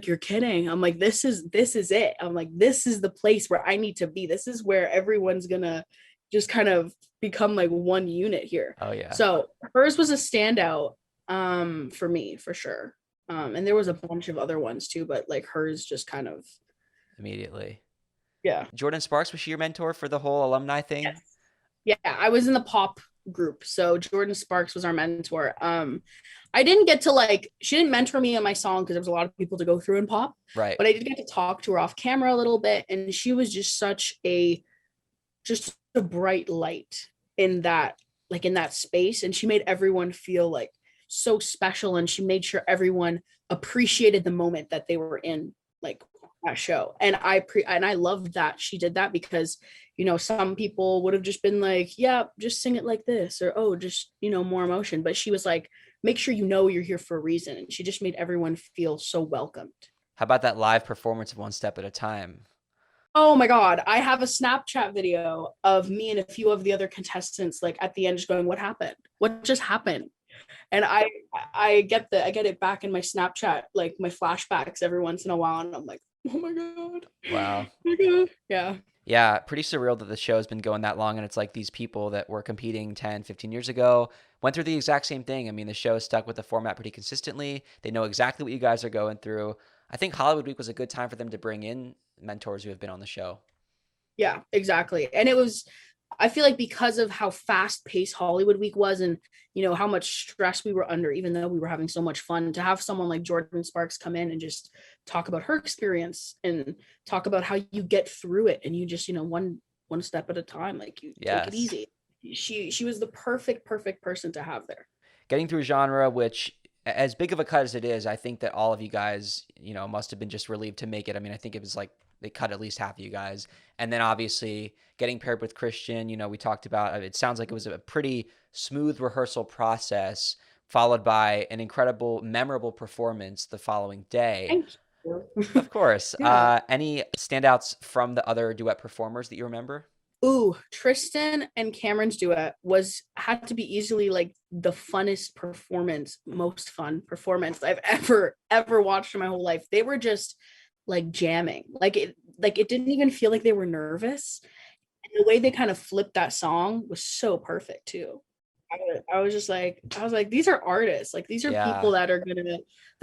[SPEAKER 2] you're kidding. I'm like, this is it. I'm like, this is the place where I need to be. This is where everyone's gonna just kind of become like one unit here.
[SPEAKER 1] Oh yeah.
[SPEAKER 2] So hers was a standout for me, for sure. And there was a bunch of other ones too, but like hers just kind of
[SPEAKER 1] immediately.
[SPEAKER 2] Yeah.
[SPEAKER 1] Jordan Sparks, was she your mentor for the whole alumni thing?
[SPEAKER 2] Yes. Yeah, I was in the pop group, so Jordan Sparks was our mentor. I didn't get to she didn't mentor me on my song because there was a lot of people to go through in pop,
[SPEAKER 1] right?
[SPEAKER 2] But I did get to talk to her off camera a little bit, and she was just such a bright light in that space, and she made everyone feel like so special, and she made sure everyone appreciated the moment that they were in like that show. And I loved that she did that because, you know, some people would have just been like, yeah, just sing it like this, or oh, just, you know, more emotion. But she was like, make sure you know you're here for a reason. And she just made everyone feel so welcomed.
[SPEAKER 1] How about that live performance of One Step at a Time?
[SPEAKER 2] Oh my God. I have a Snapchat video of me and a few of the other contestants, like at the end, just going, what happened? What just happened? And I get it back in my Snapchat, like my flashbacks every once in a while. And I'm like, oh my God.
[SPEAKER 1] Wow.
[SPEAKER 2] Oh my God. Yeah.
[SPEAKER 1] Yeah, pretty surreal that the show's been going that long, and it's like these people that were competing 10, 15 years ago went through the exact same thing. I mean, the show stuck with the format pretty consistently. They know exactly what you guys are going through. I think Hollywood Week was a good time for them to bring in mentors who have been on the show.
[SPEAKER 2] Yeah, exactly. And it was, I feel like because of how fast paced Hollywood Week was and, you know, how much stress we were under, even though we were having so much fun, to have someone like Jordan Sparks come in and just talk about her experience and talk about how you get through it. And you just, you know, one step at a time, like you take it
[SPEAKER 1] Yes.
[SPEAKER 2] easy. She was the perfect person to have there.
[SPEAKER 1] Getting through genre, which as big of a cut as it is, I think that all of you guys, must have been just relieved to make it. I mean, I think it was like they cut at least half of you guys. And then obviously getting paired with Christian, we talked about, it sounds like it was a pretty smooth rehearsal process followed by an incredible, memorable performance the following day.
[SPEAKER 2] Thank you.
[SPEAKER 1] Of course.
[SPEAKER 2] Yeah.
[SPEAKER 1] Any standouts from the other duet performers that you remember?
[SPEAKER 2] Ooh, Tristan and Cameron's duet had to be easily like the funnest performance, most fun performance I've ever watched in my whole life. They were just like jamming. Like it didn't even feel like they were nervous. And the way they kind of flipped that song was so perfect too. I was like, these are artists. Like these are
[SPEAKER 1] Yeah.
[SPEAKER 2] people that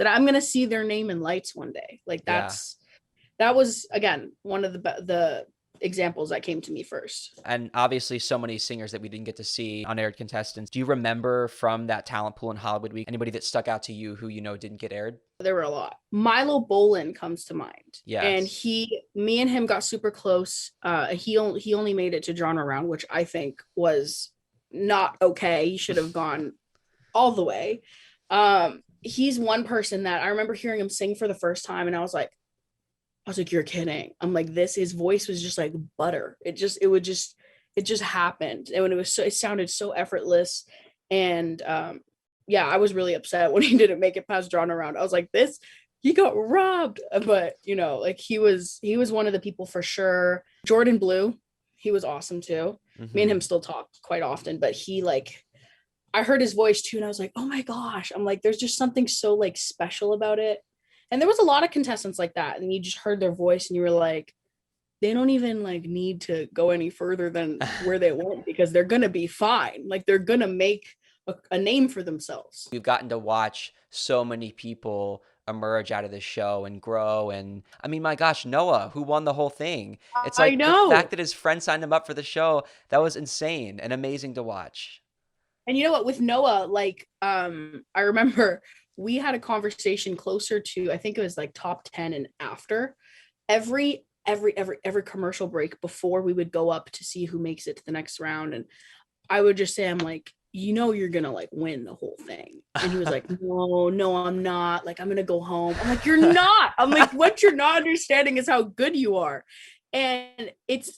[SPEAKER 2] I'm gonna see their name in lights one day. Like
[SPEAKER 1] Yeah.
[SPEAKER 2] that was again one of the examples that came to me first.
[SPEAKER 1] And obviously so many singers that we didn't get to see, unaired contestants. Do you remember from that talent pool in Hollywood Week anybody that stuck out to you who didn't get aired?
[SPEAKER 2] There were a lot. Milo Bolin comes to mind. And
[SPEAKER 1] Yes.
[SPEAKER 2] me and him got super close. He only made it to genre round, which I think was not okay. He should have gone all the way. He's one person that I remember hearing him sing for the first time, and I was like, you're kidding. I'm like, his voice was just like butter. It just happened. And when it sounded so effortless. And yeah, I was really upset when he didn't make it past drawn around. I was like, he got robbed. But like he was one of the people for sure. Jordan Blue, he was awesome too.
[SPEAKER 1] Mm-hmm.
[SPEAKER 2] Me and him still talk quite often, but I heard his voice too, and I was like, oh my gosh. I'm like, there's just something so like special about it. And there was a lot of contestants like that, and you just heard their voice and you were like, they don't even like need to go any further than where they went because they're gonna be fine. Like they're gonna make a name for themselves.
[SPEAKER 1] We've gotten to watch so many people emerge out of this show and grow. And I mean, my gosh, Noah, who won the whole thing. It's
[SPEAKER 2] I
[SPEAKER 1] like
[SPEAKER 2] know.
[SPEAKER 1] the fact that his friend signed him up for the show, that was insane and amazing to watch.
[SPEAKER 2] And you know what, with Noah, like I remember we had a conversation closer to, I think it was like top 10 and after. Every commercial break before we would go up to see who makes it to the next round, and I would just say, I'm like, you're gonna like win the whole thing. And he was like, no, I'm not. Like, I'm gonna go home. I'm like, you're not. I'm like, what you're not understanding is how good you are. And it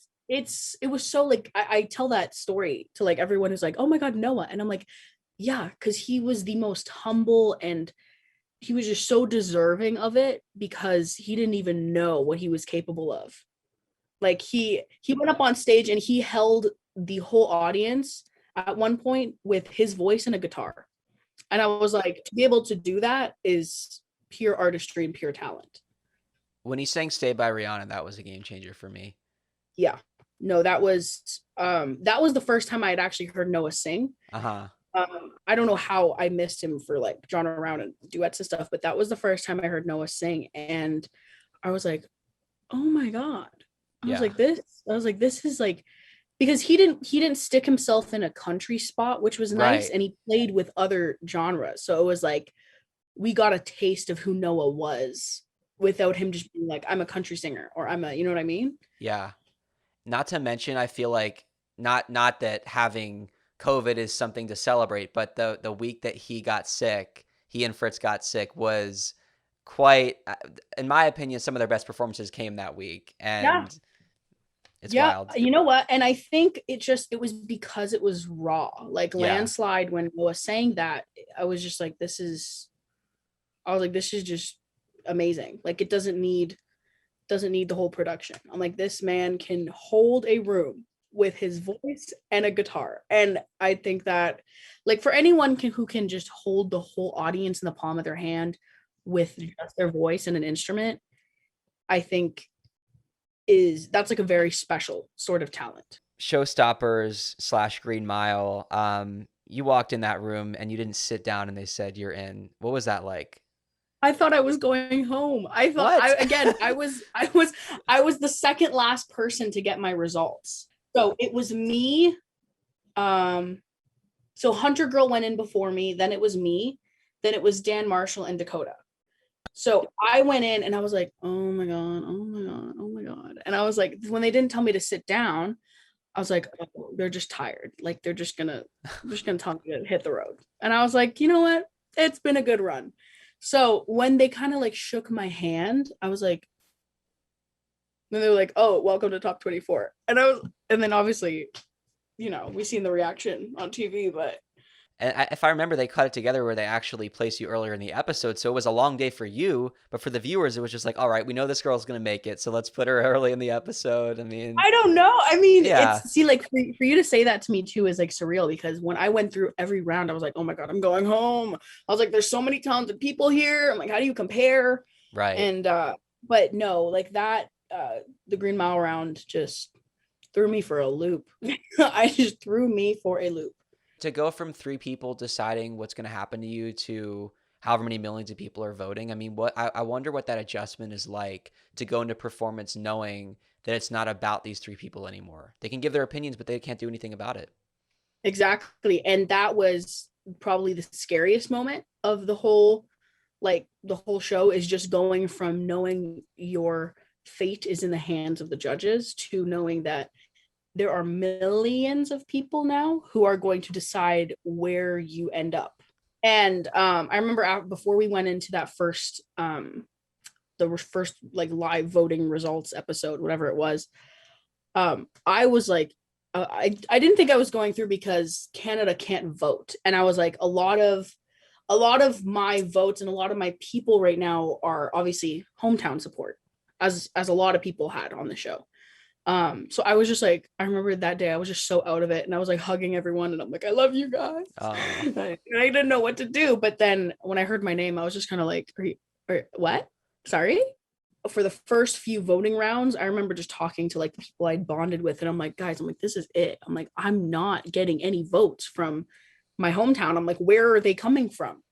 [SPEAKER 2] was so like, I tell that story to like everyone who's like, oh my God, Noah. And I'm like, yeah, because he was the most humble and he was just so deserving of it because he didn't even know what he was capable of. Like he went up on stage and he held the whole audience at one point with his voice and a guitar. And I was like, to be able to do that is pure artistry and pure talent.
[SPEAKER 1] When he sang Stay by Rihanna, that was a game changer for me.
[SPEAKER 2] Yeah. No, that was the first time I had actually heard Noah sing.
[SPEAKER 1] Uh-huh.
[SPEAKER 2] I don't know how I missed him for like genre round and duets and stuff, but that was the first time I heard Noah sing. And I was like, oh my God. I was like, this is like, because he didn't stick himself in a country spot, which was nice.
[SPEAKER 1] Right.
[SPEAKER 2] And he played with other genres. So it was like, we got a taste of who Noah was without him just being like, I'm a country singer or you know what I mean?
[SPEAKER 1] Yeah. Not to mention, I feel like not that having COVID is something to celebrate, but the week that he and Fritz got sick was quite, in my opinion, some of their best performances came that week,
[SPEAKER 2] Yeah.
[SPEAKER 1] and it's
[SPEAKER 2] Yeah,
[SPEAKER 1] wild.
[SPEAKER 2] you know what? And I think it was because it was raw. Like
[SPEAKER 1] Yeah.
[SPEAKER 2] Landslide, when Noah was saying that, I was just like, I was like, this is just amazing. Like it doesn't need the whole production. I'm like, this man can hold a room with his voice and a guitar. And I think that like for anyone who can just hold the whole audience in the palm of their hand with just their voice and an instrument, I think that's like a very special sort of talent.
[SPEAKER 1] Showstoppers slash Green Mile. You walked in that room and you didn't sit down and they said you're in. What was that like?
[SPEAKER 2] I thought I was going home. I thought
[SPEAKER 1] What?
[SPEAKER 2] I was the second last person to get my results. So it was me. So Hunter Girl went in before me, then it was me, then it was Dan Marshall and Dakota. So I went in and I was like, oh my God, oh my God, oh my God. And I was like, when they didn't tell me to sit down, I was like, oh, they're just tired. Like they're just gonna tell me to hit the road. And I was like, you know what? It's been a good run. So when they kind of like shook my hand, I was like, then they were like, oh, welcome to top 24. And then obviously, we seen the reaction on TV, but
[SPEAKER 1] And if I remember, they cut it together where they actually place you earlier in the episode. So it was a long day for you, but for the viewers, it was just like, all right, we know this girl's going to make it. So let's put her early in the episode. I mean,
[SPEAKER 2] I don't know. I mean,
[SPEAKER 1] yeah,
[SPEAKER 2] it's see, like for you to say that to me too is like surreal because when I went through every round, I was like, oh my God, I'm going home. I was like, there's so many talented people here. I'm like, how do you compare?
[SPEAKER 1] right.
[SPEAKER 2] And but no, like that, the Green Mile round just threw me for a loop. I just threw me for a loop.
[SPEAKER 1] To go from three people deciding what's going to happen to you to however many millions of people are voting. I mean, I wonder what that adjustment is like to go into performance knowing that it's not about these three people anymore. They can give their opinions, but they can't do anything about it.
[SPEAKER 2] Exactly. And that was probably the scariest moment of the whole show is just going from knowing your fate is in the hands of the judges to knowing that there are millions of people now who are going to decide where you end up. And I remember before we went into that the first like live voting results episode, whatever it was, I was like, I didn't think I was going through because Canada can't vote, and I was like, a lot of my votes and a lot of my people right now are obviously hometown support, as a lot of people had on the show. So I was just like, I remember that day I was just so out of it and I was like hugging everyone and I'm like, I love you guys. I didn't know what to do, but then when I heard my name I was just kind of like, what, sorry? For the first few voting rounds I remember just talking to like the people I'd bonded with and I'm like, guys, I'm like, this is it. I'm like, I'm not getting any votes from my hometown. I'm like, where are they coming from?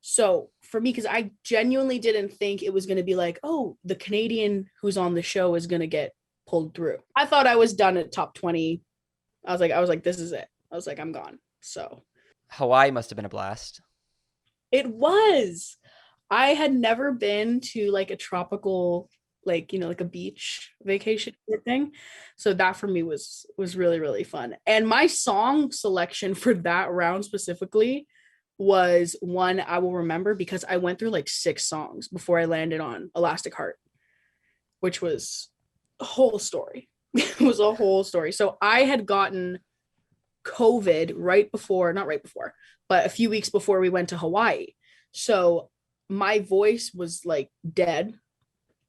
[SPEAKER 2] So for me, because I genuinely didn't think it was going to be like, oh, the Canadian who's on the show is going to get pulled through. I thought I was done at top 20. I was like, this is it. I was like, I'm gone. So
[SPEAKER 1] Hawaii must have been a blast.
[SPEAKER 2] it was. I had never been to like a tropical, like, like a beach vacation thing. So that for me was really, really fun. And my song selection for that round specifically was one I will remember because I went through like 6 songs before I landed on Elastic Heart, which was a whole story. It was a whole story. So I had gotten COVID not right before, but a few weeks before we went to Hawaii. So my voice was like dead.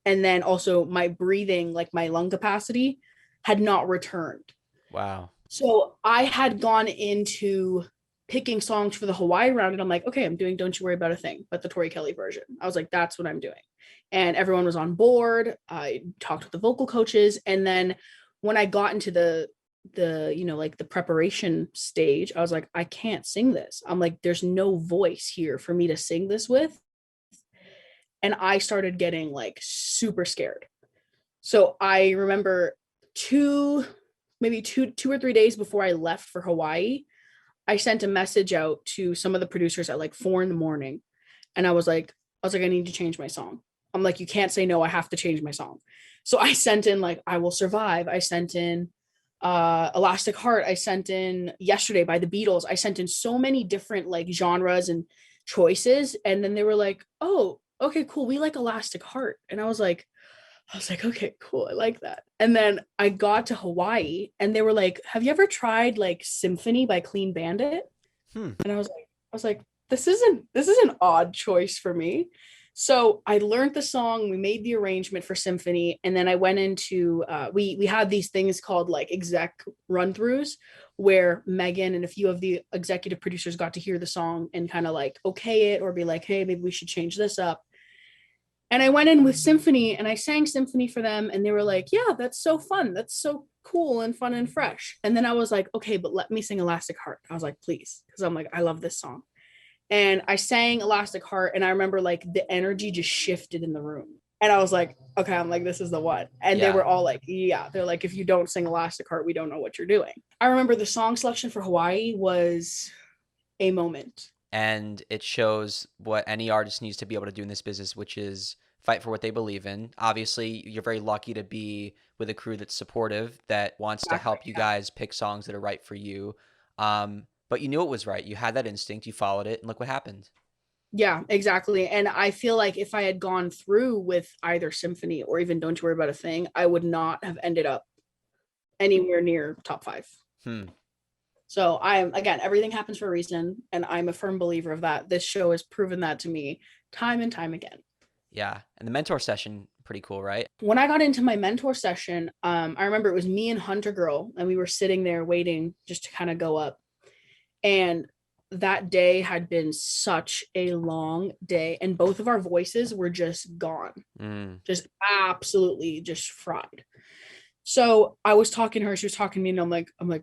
[SPEAKER 2] And then also my breathing, like my lung capacity had not returned.
[SPEAKER 1] Wow.
[SPEAKER 2] So I had gone into picking songs for the Hawaii round and I'm like, okay, I'm doing Don't You Worry About a Thing, but the Tori Kelly version. I was like, that's what I'm doing. And everyone was on board. I talked with the vocal coaches. And then when I got into the like the preparation stage, I was like, I can't sing this. I'm like, there's no voice here for me to sing this with. And I started getting like super scared. So I remember maybe two or 3 days before I left for Hawaii, I sent a message out to some of the producers at like 4 a.m. And I was like, I need to change my song. I'm like, you can't say no, I have to change my song. So I sent in like I Will Survive. I sent in Elastic Heart. I sent in Yesterday by the Beatles. I sent in so many different like genres and choices. And then they were like, oh, okay, cool. We like Elastic Heart. And I was like, okay, cool. I like that. And then I got to Hawaii and they were like, have you ever tried like Symphony by Clean Bandit?
[SPEAKER 1] Hmm.
[SPEAKER 2] And I was like, this is an odd choice for me. So I learned the song, we made the arrangement for Symphony, and then I went into we had these things called like exec run throughs where Megan and a few of the executive producers got to hear the song and kind of like okay it or be like, hey, maybe we should change this up. And I went in with Symphony and I sang Symphony for them, and they were like, yeah, that's so fun. That's so cool and fun and fresh. And then I was like, okay, but let me sing Elastic Heart. I was like, please, because I'm like, I love this song. And I sang Elastic Heart, and I remember like the energy just shifted in the room. And I was like, okay, I'm like, this is the one. And they
[SPEAKER 1] Yeah.
[SPEAKER 2] were all like, yeah, they're like, if you don't sing Elastic Heart, we don't know what you're doing. I remember the song selection for Hawaii was a moment.
[SPEAKER 1] And it shows what any artist needs to be able to do in this business, which is fight for what they believe in. Obviously, you're very lucky to be with a crew that's supportive, that wants to
[SPEAKER 2] Exactly.
[SPEAKER 1] help you guys pick songs that are right for you. But you knew it was right. You had that instinct. You followed it, and look what happened.
[SPEAKER 2] Yeah, exactly. And I feel like if I had gone through with either Symphony or even Don't You Worry About a Thing, I would not have ended up anywhere near top 5.
[SPEAKER 1] Hmm.
[SPEAKER 2] So I'm again, everything happens for a reason, and I'm a firm believer of that. This show has proven that to me time and time again.
[SPEAKER 1] Yeah. And the mentor session, pretty cool, right?
[SPEAKER 2] When I got into my mentor session, I remember it was me and Hunter Girl, and we were sitting there waiting just to kind of go up. And that day had been such a long day, and both of our voices were just gone, just absolutely just fried. So I was talking to her, she was talking to me, and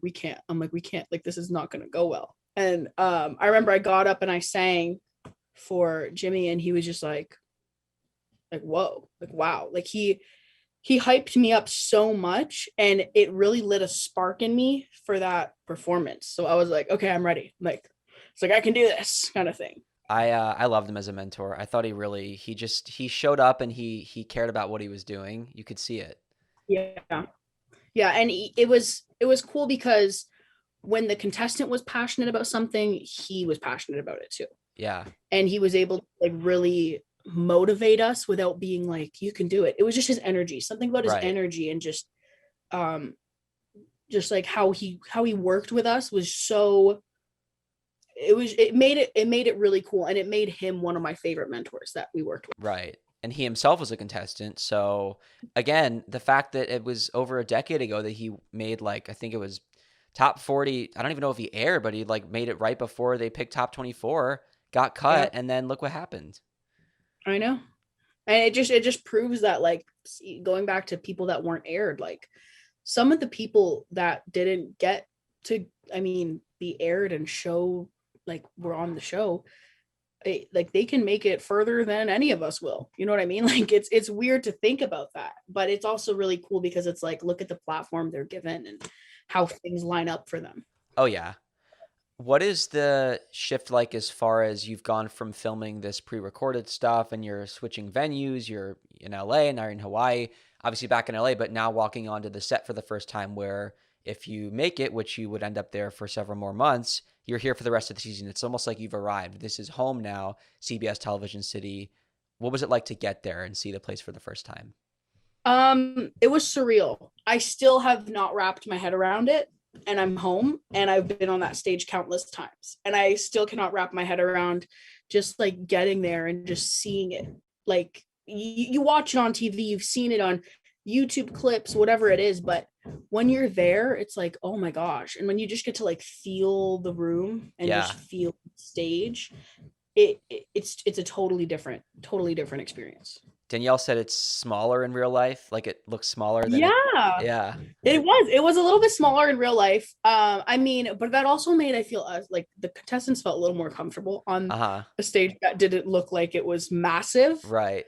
[SPEAKER 2] we can't. We can't. Like, this is not gonna go well. And I remember I got up and I sang for Jimmy, and he was just like, whoa, like wow. Like he hyped me up so much, and it really lit a spark in me for that performance. So I was like, okay, I'm ready. Like, it's like I can do this kind of thing.
[SPEAKER 1] I loved him as a mentor. I thought he showed up and he cared about what he was doing. You could see it.
[SPEAKER 2] Yeah. Yeah, and it was cool because when the contestant was passionate about something, he was passionate about it too.
[SPEAKER 1] Yeah.
[SPEAKER 2] And he was able to like really motivate us without being like, you can do it. It was just his energy, something about his
[SPEAKER 1] Right.
[SPEAKER 2] energy, and um just like how he worked with us was so it made it really cool, and it made him one of my favorite mentors that we worked with.
[SPEAKER 1] Right. And he himself was a contestant. So again, the fact that it was over a decade ago that he made like I think it was top 40. I don't even know if he aired, but he like made it right before they picked top 24, got cut,
[SPEAKER 2] Yeah,
[SPEAKER 1] and then look what happened.
[SPEAKER 2] I know. And it just proves that, like, going back to people that weren't aired, like some of the people that didn't get to, I mean, be aired and show, like, were on the show, like they can make it further than any of us will. You know what I mean? Like it's weird to think about that, but it's also really cool because it's like, look at the platform they're given and how things line up for them.
[SPEAKER 1] Oh yeah. What is the shift like as far as you've gone from filming this pre-recorded stuff and you're switching venues, you're in LA and now you're in Hawaii, obviously back in LA, but now walking onto the set for the first time where if you make it, which you would end up there for several more months, you're here for the rest of the season. It's almost like you've arrived. This is home now, CBS Television City. What was it like to get there and see the place for the first time?
[SPEAKER 2] It was surreal. I still have not wrapped my head around it, and I'm home, and I've been on that stage countless times, and I still cannot wrap my head around just like getting there and just seeing it. Like you watch it on TV, you've seen it on YouTube clips, whatever it is, but when you're there, it's like, oh my gosh. And when you just get to like feel the room and just
[SPEAKER 1] Yeah.
[SPEAKER 2] feel the stage, it's a totally different experience.
[SPEAKER 1] Danielle said it's smaller in real life. Like it looks smaller than it.
[SPEAKER 2] Yeah,
[SPEAKER 1] Yeah.
[SPEAKER 2] it was a little bit smaller in real life. I mean, but that also made, I feel, like the contestants felt a little more comfortable on
[SPEAKER 1] Uh-huh.
[SPEAKER 2] a stage that didn't look like it was massive.
[SPEAKER 1] Right.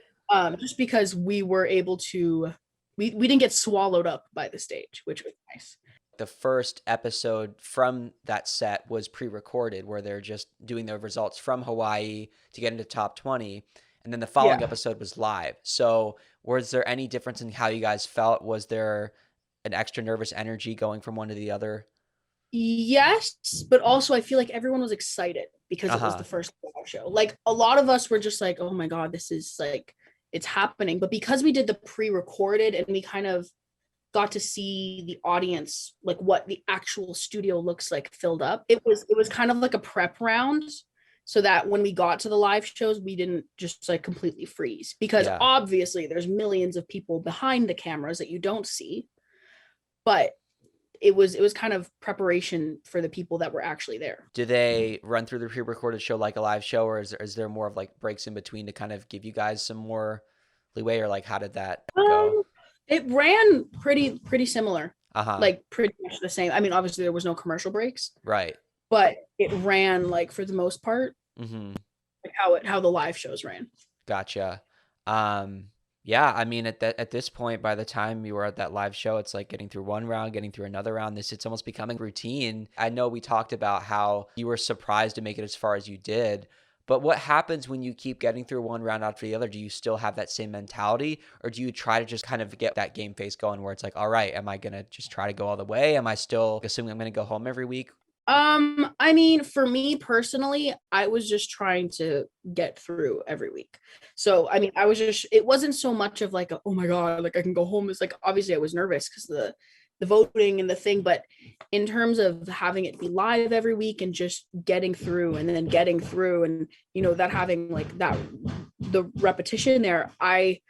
[SPEAKER 2] Just because we were able to, we didn't get swallowed up by the stage, which was nice.
[SPEAKER 1] The first episode from that set was pre-recorded where they're just doing the results from Hawaii to get into top 20, and then the following
[SPEAKER 2] Yeah.
[SPEAKER 1] episode was live. So was there any difference in how you guys felt? Was there an extra nervous energy going from one to the other?
[SPEAKER 2] Yes, but also I feel like everyone was excited. because it was the
[SPEAKER 1] Uh-huh.
[SPEAKER 2] first live show. Like a lot of us were just like, oh my God, this is like, it's happening. But because we did the pre-recorded and we kind of got to see the audience, like what the actual studio looks like filled up, it was kind of like a prep round, so that when we got to the live shows we didn't just like completely freeze, because
[SPEAKER 1] Yeah.
[SPEAKER 2] obviously there's millions of people behind the cameras that you don't see, but it was kind of preparation for the people that were actually there.
[SPEAKER 1] Do they run through the pre-recorded show like a live show, or is there more of like breaks in between to kind of give you guys some more leeway, or like how did that go?
[SPEAKER 2] um it ran pretty similar,
[SPEAKER 1] Uh-huh.
[SPEAKER 2] like pretty much the same. I mean, obviously there was no commercial breaks,
[SPEAKER 1] Right.
[SPEAKER 2] but it ran like for the most part
[SPEAKER 1] Mm-hmm.
[SPEAKER 2] like how the live shows ran.
[SPEAKER 1] Gotcha. Um, yeah, I mean at this point, by the time you were at that live show, it's like getting through one round, getting through another round. It's almost becoming routine. I know we talked about how you were surprised to make it as far as you did, but what happens when you keep getting through one round after the other? Do you still have that same mentality, or do you try to just kind of get that game face going where it's like, all right, am I gonna just try to go all the way? Am I still assuming I'm gonna go home every week?
[SPEAKER 2] I mean, for me personally, I was just trying to get through every week. So, I mean, it wasn't so much of like, oh my God, like I can go home. It's like, obviously I was nervous because the voting and the thing, but in terms of having it be live every week and just getting through and then getting through and, that having like that, the repetition there, I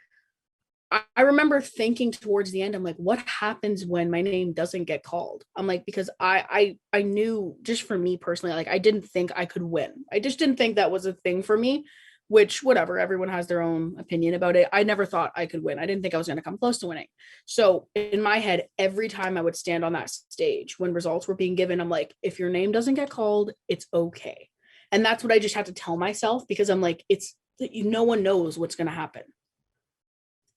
[SPEAKER 2] remember thinking towards the end, I'm like, what happens when my name doesn't get called? I'm like, because I knew, just for me personally, like I didn't think I could win. I just didn't think that was a thing for me, which whatever, everyone has their own opinion about it. I never thought I could win. I didn't think I was going to come close to winning. So in my head, every time I would stand on that stage when results were being given, I'm like, if your name doesn't get called, it's okay. And that's what I just had to tell myself, because I'm like, no one knows what's going to happen.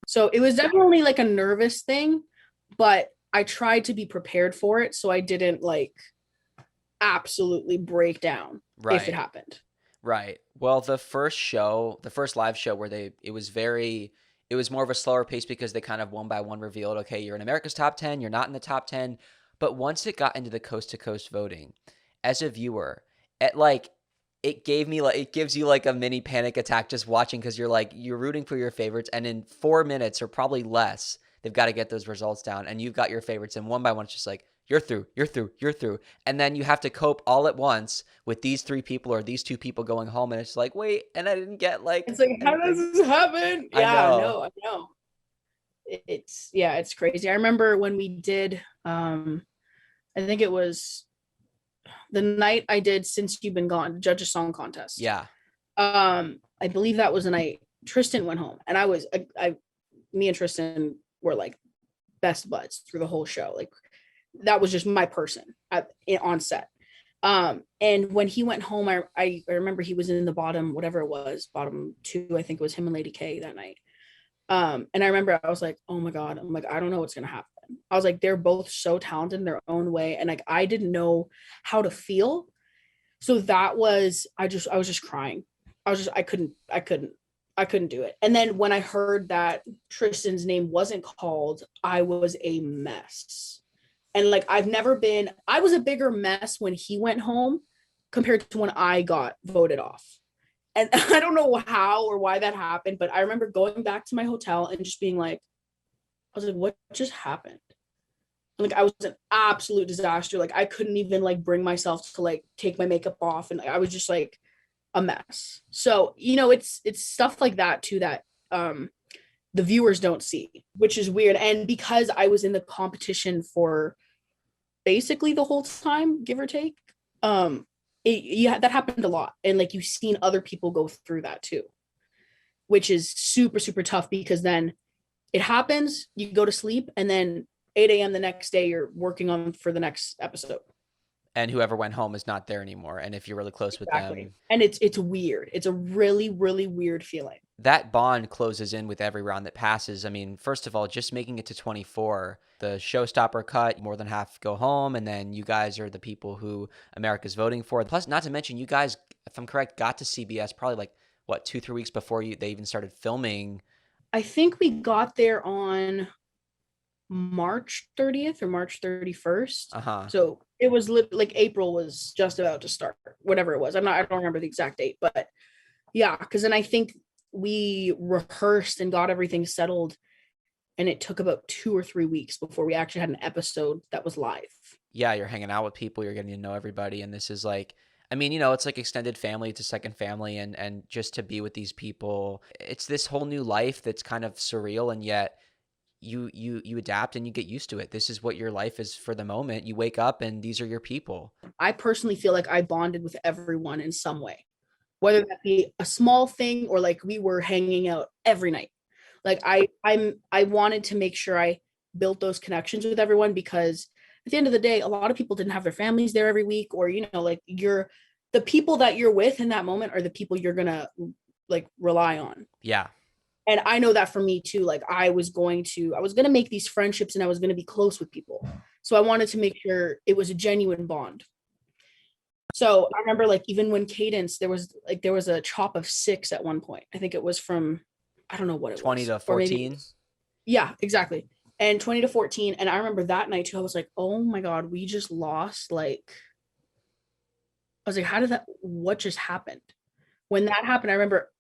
[SPEAKER 2] So it was definitely like a nervous thing, but I tried to be prepared for it so I didn't like absolutely break down if it
[SPEAKER 1] Right.
[SPEAKER 2] happened.
[SPEAKER 1] Right. Well, the first live show where it was more of a slower pace because they kind of one by one revealed, okay, you're in America's top 10, you're not in the top 10. But once it got into the coast to coast voting, as a viewer, it like, it gives you like a mini panic attack just watching, because you're rooting for your favorites, and in 4 minutes or probably less, they've got to get those results down, and you've got your favorites, and one by one, it's just like, you're through, you're through, you're through. And then you have to cope all at once with these three people or these two people going home. And it's like, wait, and I didn't get like
[SPEAKER 2] It's like, how does
[SPEAKER 1] anything.
[SPEAKER 2] this happen?
[SPEAKER 1] I
[SPEAKER 2] Yeah,
[SPEAKER 1] know.
[SPEAKER 2] no, I know. It's crazy. I remember when we did I think it was the night I did Since You've Been Gone, Judge a Song Contest.
[SPEAKER 1] Yeah.
[SPEAKER 2] I believe that was the night Tristan went home, and me and Tristan were like best buds through the whole show. Like that was just my person on set. And when he went home, I remember he was in the bottom, whatever it was, bottom two. I think it was him and Lady K that night. And I remember I was like, oh my God, I'm like, I don't know what's gonna happen. I was like, they're both so talented in their own way, and like I didn't know how to feel. So that was I was just crying. I couldn't do it. And then when I heard that Tristan's name wasn't called, I was a mess. And like I was a bigger mess when he went home compared to when I got voted off. And I don't know how or why that happened, but I remember going back to my hotel and just being like, I was like, what just happened? Like I was an absolute disaster. Like I couldn't even like bring myself to like take my makeup off, and like, I was just like a mess. So, it's stuff like that too that the viewers don't see, which is weird. And because I was in the competition for basically the whole time, give or take, that happened a lot. And like you've seen other people go through that too, which is super, super tough, because then it happens, you go to sleep, and then 8 a.m. the next day, you're working on for the next episode.
[SPEAKER 1] And whoever went home is not there anymore. And if you're really close with
[SPEAKER 2] Exactly.
[SPEAKER 1] them,
[SPEAKER 2] And it's weird. It's a really, really weird feeling.
[SPEAKER 1] that bond closes in with every round that passes. I mean, first of all, just making it to 24, the showstopper cut, more than half go home, and then you guys are the people who America's voting for. Plus, not to mention, you guys, if I'm correct, got to CBS probably like what, 2-3 weeks before they even started filming.
[SPEAKER 2] I think we got there on March 30th or March 31st.
[SPEAKER 1] Uh huh.
[SPEAKER 2] So it was like April was just about to start, whatever it was. I don't remember the exact date, but yeah, because then I think we rehearsed and got everything settled, and it took about 2 or 3 weeks before we actually had an episode that was live.
[SPEAKER 1] Yeah, you're hanging out with people, you're getting to know everybody, and this is like, I mean, it's like extended family, it's a second family, and just to be with these people, it's this whole new life that's kind of surreal, and yet you adapt and you get used to it. This is what your life is for the moment. You wake up and these are your people.
[SPEAKER 2] I personally feel like I bonded with everyone in some way, whether that be a small thing or like we were hanging out every night. Like I wanted to make sure I built those connections with everyone, because at the end of the day, a lot of people didn't have their families there every week, or like the people that you're with in that moment are the people you're gonna like rely on.
[SPEAKER 1] Yeah.
[SPEAKER 2] And I know that for me too. Like I was gonna make these friendships and I was gonna be close with people. So I wanted to make sure it was a genuine bond. So I remember like even when Cadence, there was a chop of 6 at one point. I think it was from, I don't know what it
[SPEAKER 1] 20
[SPEAKER 2] was.
[SPEAKER 1] 20 to 14.
[SPEAKER 2] Yeah, exactly. And 20 to 14. And I remember that night too, I was like, oh my God, we just lost. Like, I was like, what just happened? When that happened, I remember,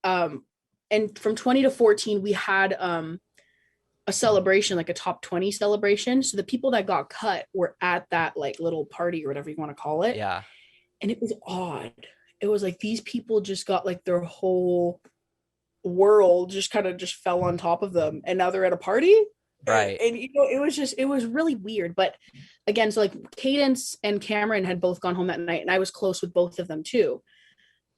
[SPEAKER 2] and from 20 to 14, we had a celebration, like a top 20 celebration. So the people that got cut were at that like little party or whatever you want to call it.
[SPEAKER 1] Yeah.
[SPEAKER 2] And it was odd. It was like these people just got like their whole world just kind of just fell on top of them, and now they're at a party.
[SPEAKER 1] Right.
[SPEAKER 2] And it was really weird. But again, so like Cadence and Cameron had both gone home that night, and I was close with both of them too.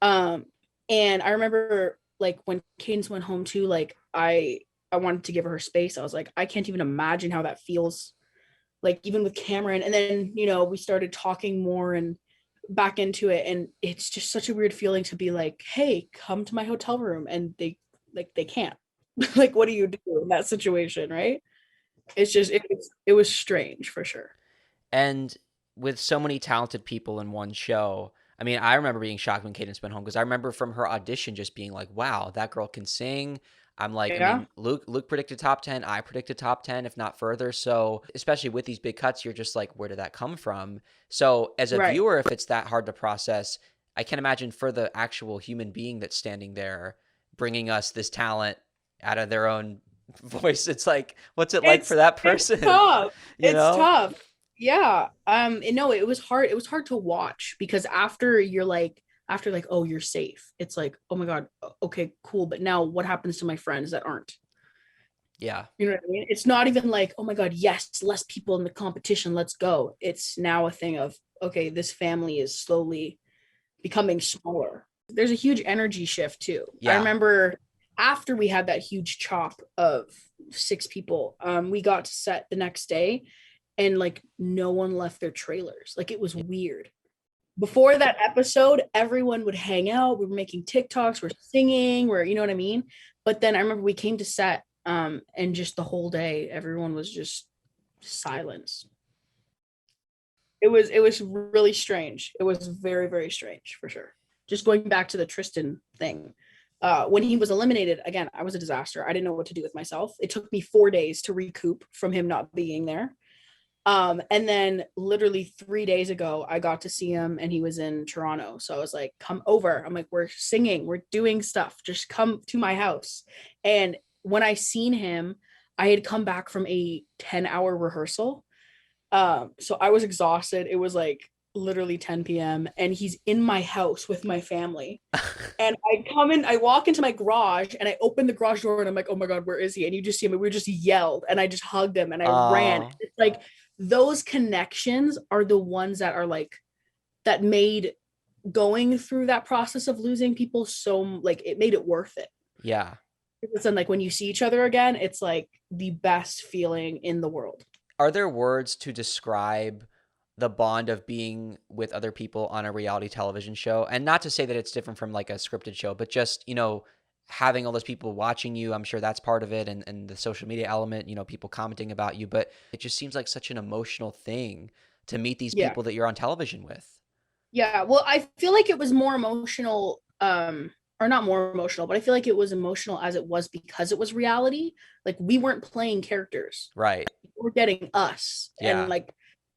[SPEAKER 2] And I remember like when Cadence went home too, like I wanted to give her space. I was like, I can't even imagine how that feels, like even with Cameron. And then we started talking more and back into it, and it's just such a weird feeling to be like, hey, come to my hotel room, and they can't. Like, what do you do in that situation, right? It's just it was strange for sure.
[SPEAKER 1] And with so many talented people in one show, I mean, I remember being shocked when Cadence went home, because I remember from her audition just being like, wow, that girl can sing. I'm like, I
[SPEAKER 2] Yeah,
[SPEAKER 1] mean, Luke predicted top 10. I predicted top 10, if not further. So especially with these big cuts, you're just like, where did that come from? So as a
[SPEAKER 2] right.
[SPEAKER 1] viewer, if it's that hard to process, I can imagine for the actual human being that's standing there bringing us this talent out of their own voice. It's like, what's it like for that
[SPEAKER 2] It's
[SPEAKER 1] person?
[SPEAKER 2] tough.
[SPEAKER 1] You
[SPEAKER 2] It's
[SPEAKER 1] know?
[SPEAKER 2] tough. Yeah. No, it was hard. It was hard to watch, because after like, oh, you're safe, it's like, oh my God, okay, cool. But now what happens to my friends that aren't?
[SPEAKER 1] Yeah.
[SPEAKER 2] You know what I mean? It's not even like, oh my God, yes, less people in the competition, let's go. It's now a thing of, okay, this family is slowly becoming smaller. There's a huge energy shift too. I
[SPEAKER 1] Yeah.
[SPEAKER 2] remember after we had that huge chop of 6 people, we got to set the next day, and like no one left their trailers. Like it was weird. Before that episode, everyone would hang out. We were making TikToks, we're singing, you know what I mean? But then I remember we came to set, and just the whole day, everyone was just silence. It was really strange. It was very, very strange for sure. Just going back to the Tristan thing. When he was eliminated, again, I was a disaster. I didn't know what to do with myself. It took me 4 days to recoup from him not being there. And then literally 3 days ago, I got to see him, and he was in Toronto. So I was like, come over. I'm like, we're singing, we're doing stuff. Just come to my house. And when I seen him, I had come back from a 10-hour rehearsal. So I was exhausted. It was like literally 10 p.m. and he's in my house with my family. And I walk into my garage, and I open the garage door, and I'm like, oh my God, where is he? And you just see him, and we just yelled, and I just hugged him, and I ran.
[SPEAKER 1] Oh,
[SPEAKER 2] It's like those connections are the ones that are like, that made going through that process of losing people so, like, it made it worth it.
[SPEAKER 1] yeah.
[SPEAKER 2] Because then like when you see each other again, it's like the best feeling in the world.
[SPEAKER 1] Are there words to describe the bond of being with other people on a reality television show? And not to say that it's different from like a scripted show, but just, having all those people watching you, I'm sure that's part of it. And the social media element, people commenting about you, but it just seems like such an emotional thing to meet these
[SPEAKER 2] Yeah.
[SPEAKER 1] people that you're on television with.
[SPEAKER 2] Yeah. Well, I feel like it was more emotional, or not more emotional, but I feel like it was emotional as it was because it was reality. Like we weren't playing characters.
[SPEAKER 1] Right.
[SPEAKER 2] We're getting us.
[SPEAKER 1] Yeah.
[SPEAKER 2] And like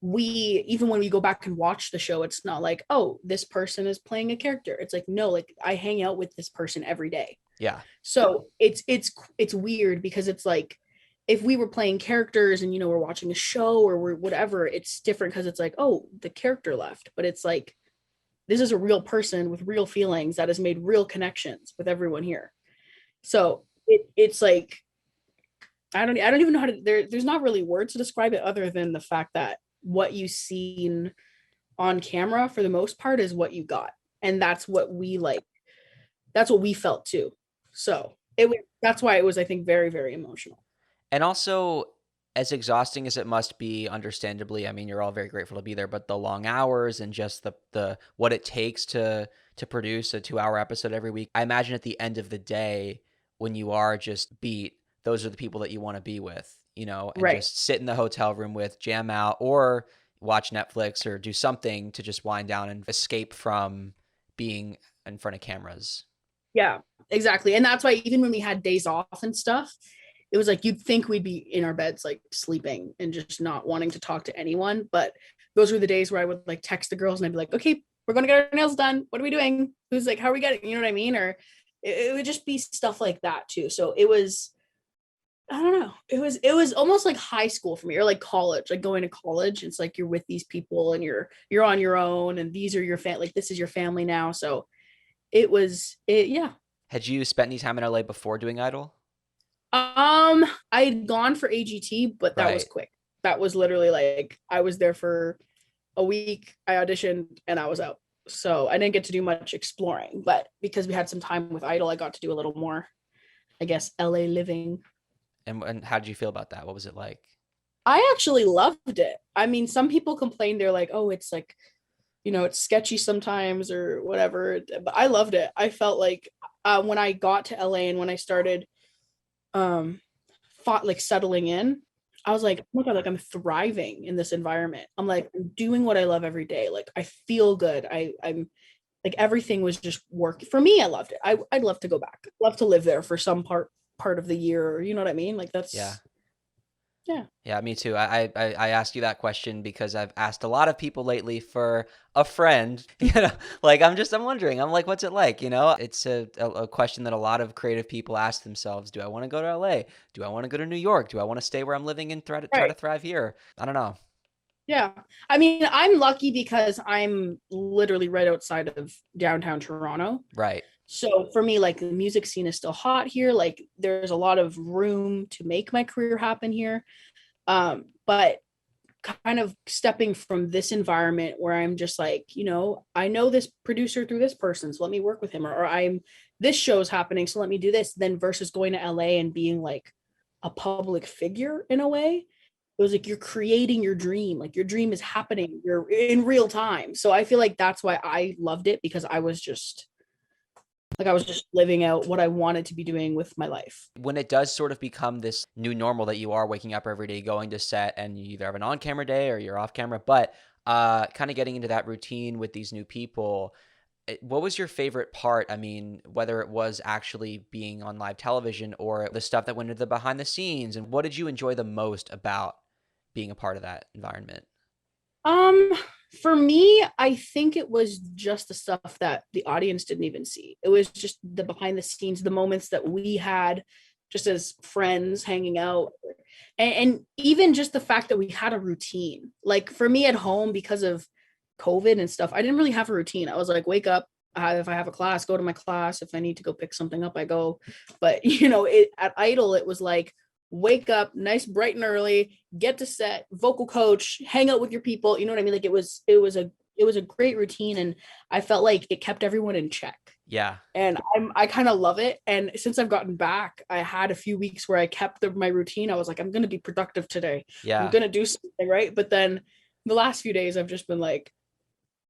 [SPEAKER 2] even when we go back and watch the show, it's not like, oh, this person is playing a character. It's like, no, like I hang out with this person every day.
[SPEAKER 1] Yeah.
[SPEAKER 2] So it's weird because it's like, if we were playing characters and, we're watching a show or we're whatever, it's different because it's like, oh, the character left. But it's like, this is a real person with real feelings that has made real connections with everyone here. So it's like, I don't even know how to, there's not really words to describe it other than the fact that what you seen on camera for the most part is what you got. And that's what we like. That's what we felt too. So that's why it was, I think, very, very emotional.
[SPEAKER 1] And also, as exhausting as it must be, understandably, I mean, you're all very grateful to be there, but the long hours and just the what it takes to produce a 2-hour episode every week. I imagine at the end of the day, when you are just beat, those are the people that you want to be with, and
[SPEAKER 2] Right.
[SPEAKER 1] just sit in the hotel room with, jam out, or watch Netflix or do something to just wind down and escape from being in front of cameras.
[SPEAKER 2] Yeah, exactly. And that's why even when we had days off and stuff, it was like, you'd think we'd be in our beds, like sleeping and just not wanting to talk to anyone. But those were the days where I would like text the girls and I'd be like, okay, we're going to get our nails done. What are we doing? Who's like, how are we getting, you know what I mean? Or it would just be stuff like that too. So it was, I don't know. It was almost like high school for me, or like college, like going to college. It's like you're with these people and you're on your own, and these are your like this is your family now. So yeah.
[SPEAKER 1] Had you spent any time in LA before doing Idol?
[SPEAKER 2] I'd gone for AGT, but that was
[SPEAKER 1] Right.
[SPEAKER 2] quick. That was literally like I was there for a week. I auditioned and I was out. So I didn't get to do much exploring, but because we had some time with Idol, I got to do a little more, I guess, LA living.
[SPEAKER 1] And how did you feel about that? What was it like?
[SPEAKER 2] I actually loved it. I mean, some people complain, they're like, oh, it's like, it's sketchy sometimes or whatever. But I loved it. I felt like when I got to LA and when I started like settling in, I was like, oh my God, like I'm thriving in this environment. I'm like, I'm doing what I love every day. Like I feel good. I'm like, everything was just working for me. I loved it. I'd love to go back. I'd love to live there for some part of the year, or you know what I mean? Like
[SPEAKER 1] Yeah.
[SPEAKER 2] yeah.
[SPEAKER 1] Yeah, me too. I asked you that question because I've asked a lot of people lately for a friend. Like I'm wondering. I'm like, what's it like? It's a question that a lot of creative people ask themselves. Do I want to go to LA? Do I want to go to New York? Do I want to stay where I'm living and try to
[SPEAKER 2] Right.
[SPEAKER 1] thrive here? I don't know.
[SPEAKER 2] Yeah. I mean, I'm lucky because I'm literally right outside of downtown Toronto.
[SPEAKER 1] Right.
[SPEAKER 2] So for me, like the music scene is still hot here. Like there's a lot of room to make my career happen here. But kind of stepping from this environment where I'm just like, I know this producer through this person, so let me work with him, or this show's happening, so let me do this, then versus going to LA and being like a public figure in a way. It was like you're creating your dream, like your dream is happening, you're in real time. So I feel like that's why I loved it, because I was just living out what I wanted to be doing with my life.
[SPEAKER 1] When it does sort of become this new normal that you are waking up every day, going to set, and you either have an on-camera day or you're off camera, but kind of getting into that routine with these new people, what was your favorite part? I mean, whether it was actually being on live television or the stuff that went into the behind the scenes, and what did you enjoy the most about being a part of that environment?
[SPEAKER 2] Um, for me, I think it was just the stuff that the audience didn't even see. It was just the behind the scenes, the moments that we had just as friends hanging out. And even just the fact that we had a routine. Like for me at home, because of COVID and stuff, I didn't really have a routine. I was like, wake up. If I have a class, go to my class. If I need to go pick something up, I go. But at Idol, it was like, wake up nice bright and early, get to set, vocal coach, hang out with your people, you know what I mean? Like it was a great routine, and I felt like it kept everyone in check.
[SPEAKER 1] Yeah.
[SPEAKER 2] And I kind of love it. And since I've gotten back, I had a few weeks where I kept my routine. I was like, I'm going to be productive today. I'm
[SPEAKER 1] Yeah.
[SPEAKER 2] going to do something, right? But then the last few days I've just been like,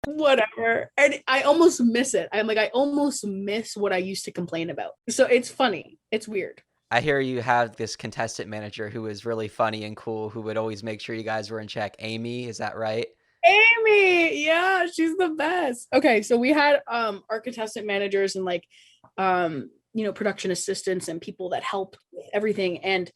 [SPEAKER 2] whatever. And I almost miss it. I'm like, I almost miss what I used to complain about. So it's funny. It's weird.
[SPEAKER 1] I hear you have this contestant manager who is really funny and cool, who would always make sure you guys were in check. Amy, is that right?
[SPEAKER 2] Amy, yeah, she's the best. Okay, so we had our contestant managers and like production assistants and people that helped with everything. And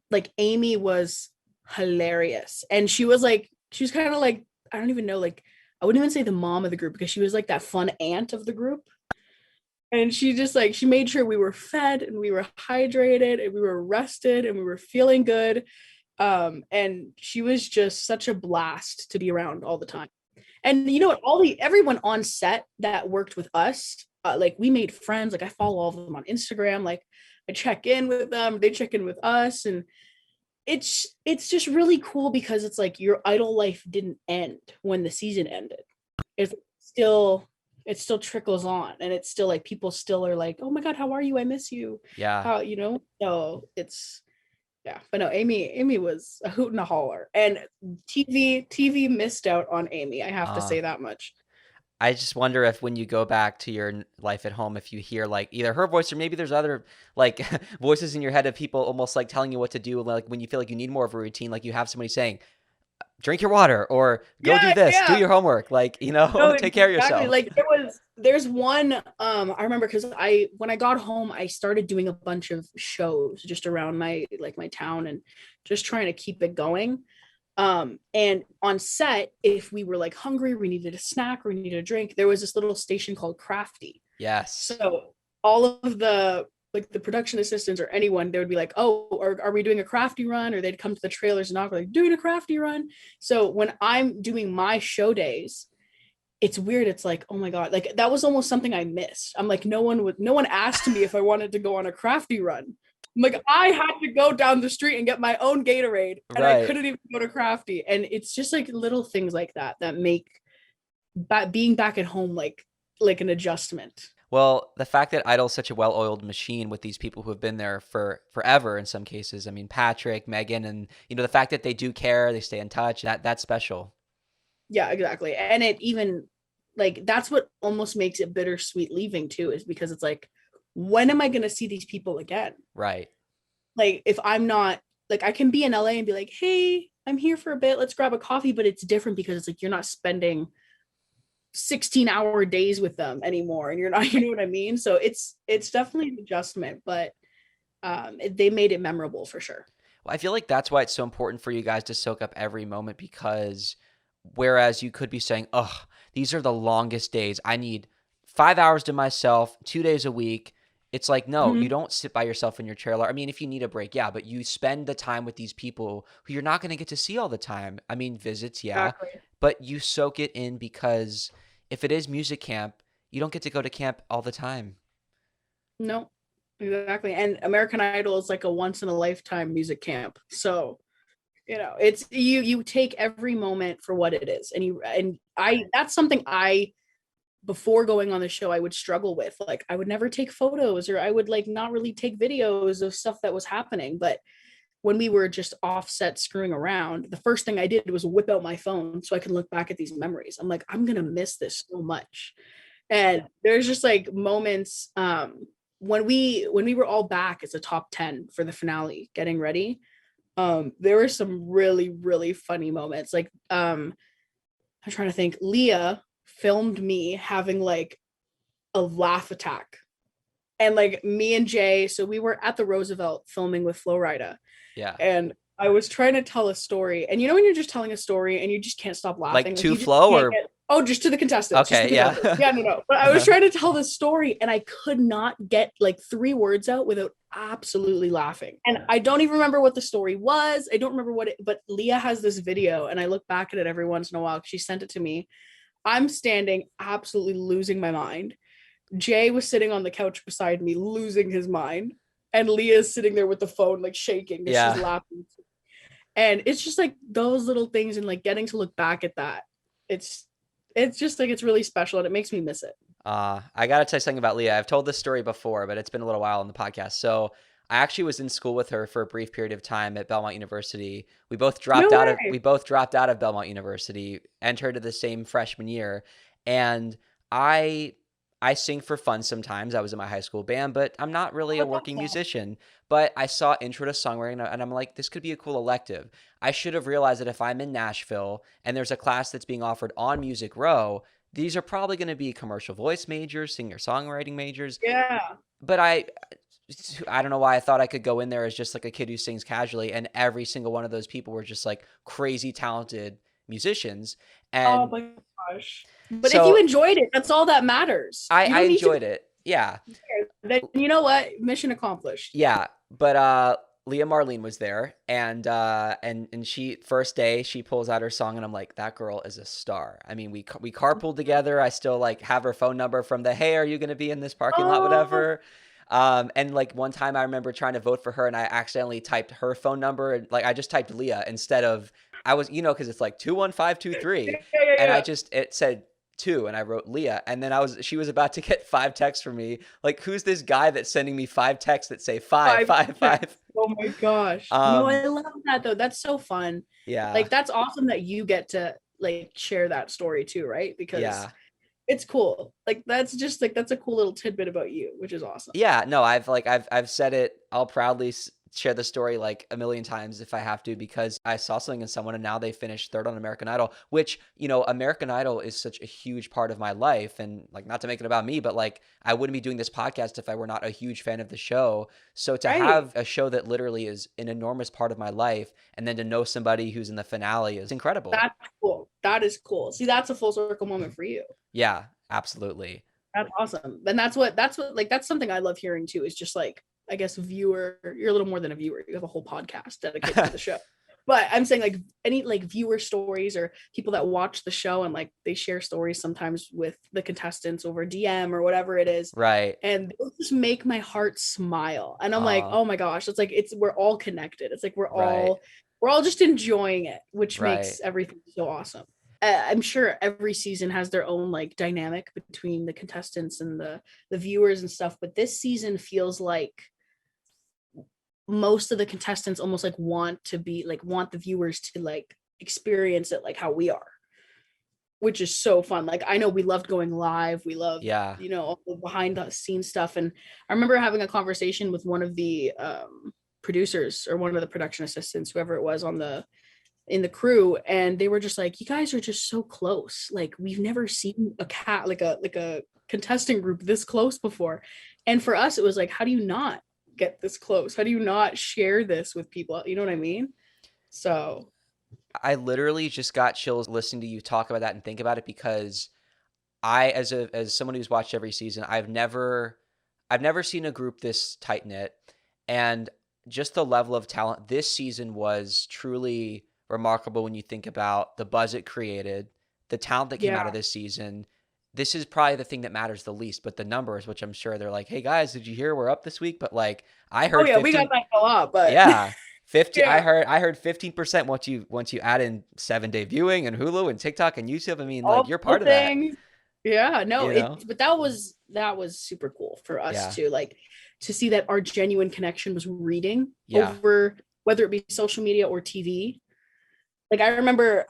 [SPEAKER 2] like Amy was hilarious. And she was kind of like, I don't even know, like, I wouldn't even say the mom of the group because she was like that fun aunt of the group. And she just like, she made sure we were fed and we were hydrated and we were rested and we were feeling good. And she was just such a blast to be around all the time. And you know what, everyone on set that worked with us, like we made friends. Like I follow all of them on Instagram. Like I check in with them, they check in with us. And it's just really cool because it's like your idol life didn't end when the season ended. It's still it still trickles on, and it's still like people still are like, oh my god, how are you, I miss you.
[SPEAKER 1] Yeah.
[SPEAKER 2] How, so it's, yeah. But no, Amy was a hoot and a holler, and TV missed out on Amy, I have to
[SPEAKER 1] Uh,
[SPEAKER 2] say that much.
[SPEAKER 1] I just wonder if when you go back to your life at home, if you hear like either her voice or maybe there's other like voices in your head of people almost like telling you what to do. Like when you feel like you need more of a routine, like you have somebody saying, drink your water or go do
[SPEAKER 2] Yeah,
[SPEAKER 1] this, do
[SPEAKER 2] yeah.
[SPEAKER 1] your homework, like,
[SPEAKER 2] No,
[SPEAKER 1] take care of
[SPEAKER 2] exactly.
[SPEAKER 1] yourself.
[SPEAKER 2] Like there's one, I remember because when I got home, I started doing a bunch of shows just around my town and just trying to keep it going. And on set, if we were like hungry, we needed a snack or we needed a drink, there was this little station called Crafty.
[SPEAKER 1] Yes.
[SPEAKER 2] So all of the production assistants or anyone, they would be like, oh, are we doing a crafty run? Or they'd come to the trailers and knock, like, doing a crafty run. So when I'm doing my show days, it's weird. It's like, oh my god, like that was almost something I missed. I'm like, no one asked me if I wanted to go on a crafty run. I'm like, I had to go down the street and get my own Gatorade, and I
[SPEAKER 1] Right.
[SPEAKER 2] couldn't even go to crafty. And it's just like little things like that make being back at home like an adjustment.
[SPEAKER 1] Well, the fact that Idol's such a well-oiled machine with these people who have been there for forever in some cases. I mean, Patrick, Megan, and the fact that they do care, they stay in touch, that's special.
[SPEAKER 2] Yeah, exactly. And it even, like, that's what almost makes it bittersweet leaving too, is because it's like, when am I going to see these people again?
[SPEAKER 1] Right.
[SPEAKER 2] Like, if I'm not, like, I can be in LA and be like, hey, I'm here for a bit, let's grab a coffee. But it's different because it's like you're not spending 16-hour days with them anymore, and you're not, you know what I mean? So it's definitely an adjustment, but they made it memorable for sure.
[SPEAKER 1] Well, I feel like that's why it's so important for you guys to soak up every moment, because whereas you could be saying, "Oh, these are the longest days. I need 5 hours to myself, 2 days a week." It's like, no, you
[SPEAKER 2] Mhm.
[SPEAKER 1] don't sit by yourself in your trailer. I mean, if you need a break, yeah, but you spend the time with these people who you're not going to get to see all the time. I mean, visits, yeah,
[SPEAKER 2] Exactly.
[SPEAKER 1] but you soak it in because if it is music camp, you don't get to go to camp all the time.
[SPEAKER 2] No, exactly. And American Idol is like a once in a lifetime music camp. So, it's you take every moment for what it is. And that's something I, before going on the show, I would struggle with. Like I would never take photos, or I would like not really take videos of stuff that was happening. But when we were just offset screwing around, the first thing I did was whip out my phone so I can look back at these memories. I'm like, I'm gonna miss this so much. And there's just like moments, when we were all back as a top 10 for the finale getting ready, there were some really really funny moments. Like, I'm trying to think, Leah filmed me having like a laugh attack, and like me and Jay, so we were at the Roosevelt filming with Flo Rida,
[SPEAKER 1] Yeah.
[SPEAKER 2] and I was trying to tell a story. And when you're just telling a story and you just can't stop
[SPEAKER 1] Like
[SPEAKER 2] laughing, like
[SPEAKER 1] to
[SPEAKER 2] you just
[SPEAKER 1] flow
[SPEAKER 2] can't
[SPEAKER 1] or
[SPEAKER 2] get, oh, just to the contestants, just to
[SPEAKER 1] okay,
[SPEAKER 2] the contestants.
[SPEAKER 1] yeah.
[SPEAKER 2] Yeah, no. But I was trying to tell this story and I could not get like 3 words out without absolutely laughing. And I don't even remember what the story was. I don't remember but Leah has this video, and I look back at it every once in a while. She sent it to me. I'm standing absolutely losing my mind. Jay was sitting on the couch beside me, losing his mind. And Leah's sitting there with the phone, like shaking because
[SPEAKER 1] Yeah.
[SPEAKER 2] she's laughing. And it's just like those little things, and like getting to look back at that. It's just like, it's really special, and it makes me miss it.
[SPEAKER 1] I gotta tell you something about Leah. I've told this story before, but it's been a little while on the podcast. So I actually was in school with her for a brief period of time at Belmont University. We both
[SPEAKER 2] No
[SPEAKER 1] dropped out of
[SPEAKER 2] way.
[SPEAKER 1] we both dropped out of Belmont University, entered the same freshman year, and I I sing for fun sometimes. I was in my high school band, but I'm not really
[SPEAKER 2] Oh,
[SPEAKER 1] a
[SPEAKER 2] that's
[SPEAKER 1] working
[SPEAKER 2] awesome.
[SPEAKER 1] musician. But I saw Intro to Songwriting, and I'm like, this could be a cool elective. I should have realized that if I'm in Nashville and there's a class that's being offered on Music Row, these are probably going to be commercial voice majors, singer songwriting majors.
[SPEAKER 2] Yeah.
[SPEAKER 1] But I I don't know why I thought I could go in there as just like a kid who sings casually, and every single one of those people were just like crazy talented musicians.
[SPEAKER 2] Oh
[SPEAKER 1] And
[SPEAKER 2] my gosh. But if you
[SPEAKER 1] so
[SPEAKER 2] enjoyed it, that's all that matters. You
[SPEAKER 1] I
[SPEAKER 2] don't need to be
[SPEAKER 1] enjoyed it. Yeah.
[SPEAKER 2] there. Then you know what? Mission accomplished.
[SPEAKER 1] Yeah, but Leah Marlene was there, and she first day she pulls out her song, and I'm like, that girl is a star. I mean, we carpooled together. I still like have her phone number from the hey, are you gonna be in this parking lot,
[SPEAKER 2] Oh,
[SPEAKER 1] whatever. And like one time I remember trying to vote for her, and I accidentally typed her phone number, and like I just typed Leah instead of I was because it's like 21523, and
[SPEAKER 2] yeah.
[SPEAKER 1] it said two, and I wrote Leah, and then she was about to get five texts from me, like, who's this guy that's sending me five texts that say five,
[SPEAKER 2] Five
[SPEAKER 1] five, five?
[SPEAKER 2] texts. Oh my gosh. No,
[SPEAKER 1] Um,
[SPEAKER 2] I love that though. That's so fun.
[SPEAKER 1] yeah,
[SPEAKER 2] Like that's awesome that you get to like share that story too, right? Because
[SPEAKER 1] yeah.
[SPEAKER 2] it's cool. Like that's just like that's a cool little tidbit about you, which is awesome.
[SPEAKER 1] Yeah, no, I've said it. I'll proudly share the story like a million times if I have to, because I saw something in someone and now they finished third on American Idol, which, American Idol is such a huge part of my life, and like not to make it about me, but like I wouldn't be doing this podcast if I were not a huge fan of the show. So to
[SPEAKER 2] Right.
[SPEAKER 1] have a show that literally is an enormous part of my life and then to know somebody who's in the finale is incredible.
[SPEAKER 2] That's cool. That is cool. See, that's a full circle moment for you.
[SPEAKER 1] Yeah, absolutely.
[SPEAKER 2] That's awesome. And that's what like that's something I love hearing too, is just like I guess viewer, you're a little more than a viewer. You have a whole podcast dedicated to the show. But I'm saying like any like viewer stories or people that watch the show and like they share stories sometimes with the contestants over DM or whatever it is.
[SPEAKER 1] Right.
[SPEAKER 2] And those just make my heart smile. And I'm like,
[SPEAKER 1] Uh,
[SPEAKER 2] oh my gosh, it's like we're all connected. It's like
[SPEAKER 1] right.
[SPEAKER 2] we're all just enjoying it, which
[SPEAKER 1] Right.
[SPEAKER 2] makes everything so awesome. I'm sure every season has their own like dynamic between the contestants and the viewers and stuff, but this season feels like most of the contestants almost like want the viewers to like experience it like how we are, which is so fun. Like I know we loved going live, we loved
[SPEAKER 1] Yeah.
[SPEAKER 2] all the behind the scenes stuff. And I remember having a conversation with one of the producers or one of the production assistants, whoever it was on the in the crew, and they were just like, you guys are just so close, like we've never seen a cat like a contesting group this close before. And for us it was like, how do you not get this close? How do you not share this with people? You know what I mean? So
[SPEAKER 1] I literally just got chills listening to you talk about that and think about it, because I, as someone who's watched every season, I've never seen a group this tight knit, and just the level of talent this season was truly remarkable when you think about the buzz it created, the talent that came out
[SPEAKER 2] yeah.
[SPEAKER 1] of this season. This is probably the thing that matters the least, but the numbers, which I'm sure they're like, "Hey guys, did you hear we're up this week?" But like I
[SPEAKER 2] Oh
[SPEAKER 1] heard
[SPEAKER 2] yeah, we got
[SPEAKER 1] 15.
[SPEAKER 2] that a lot, but
[SPEAKER 1] Yeah. 50, I
[SPEAKER 2] yeah,
[SPEAKER 1] heard 15% once you add in 7-day viewing and Hulu and TikTok and YouTube. I mean, like
[SPEAKER 2] all
[SPEAKER 1] you're
[SPEAKER 2] the
[SPEAKER 1] part of that,
[SPEAKER 2] things. Yeah, no,
[SPEAKER 1] you know?
[SPEAKER 2] but that was super cool for us
[SPEAKER 1] Yeah.
[SPEAKER 2] to like to see that our genuine connection was reading
[SPEAKER 1] Yeah.
[SPEAKER 2] over whether it be social media or TV. Like I remember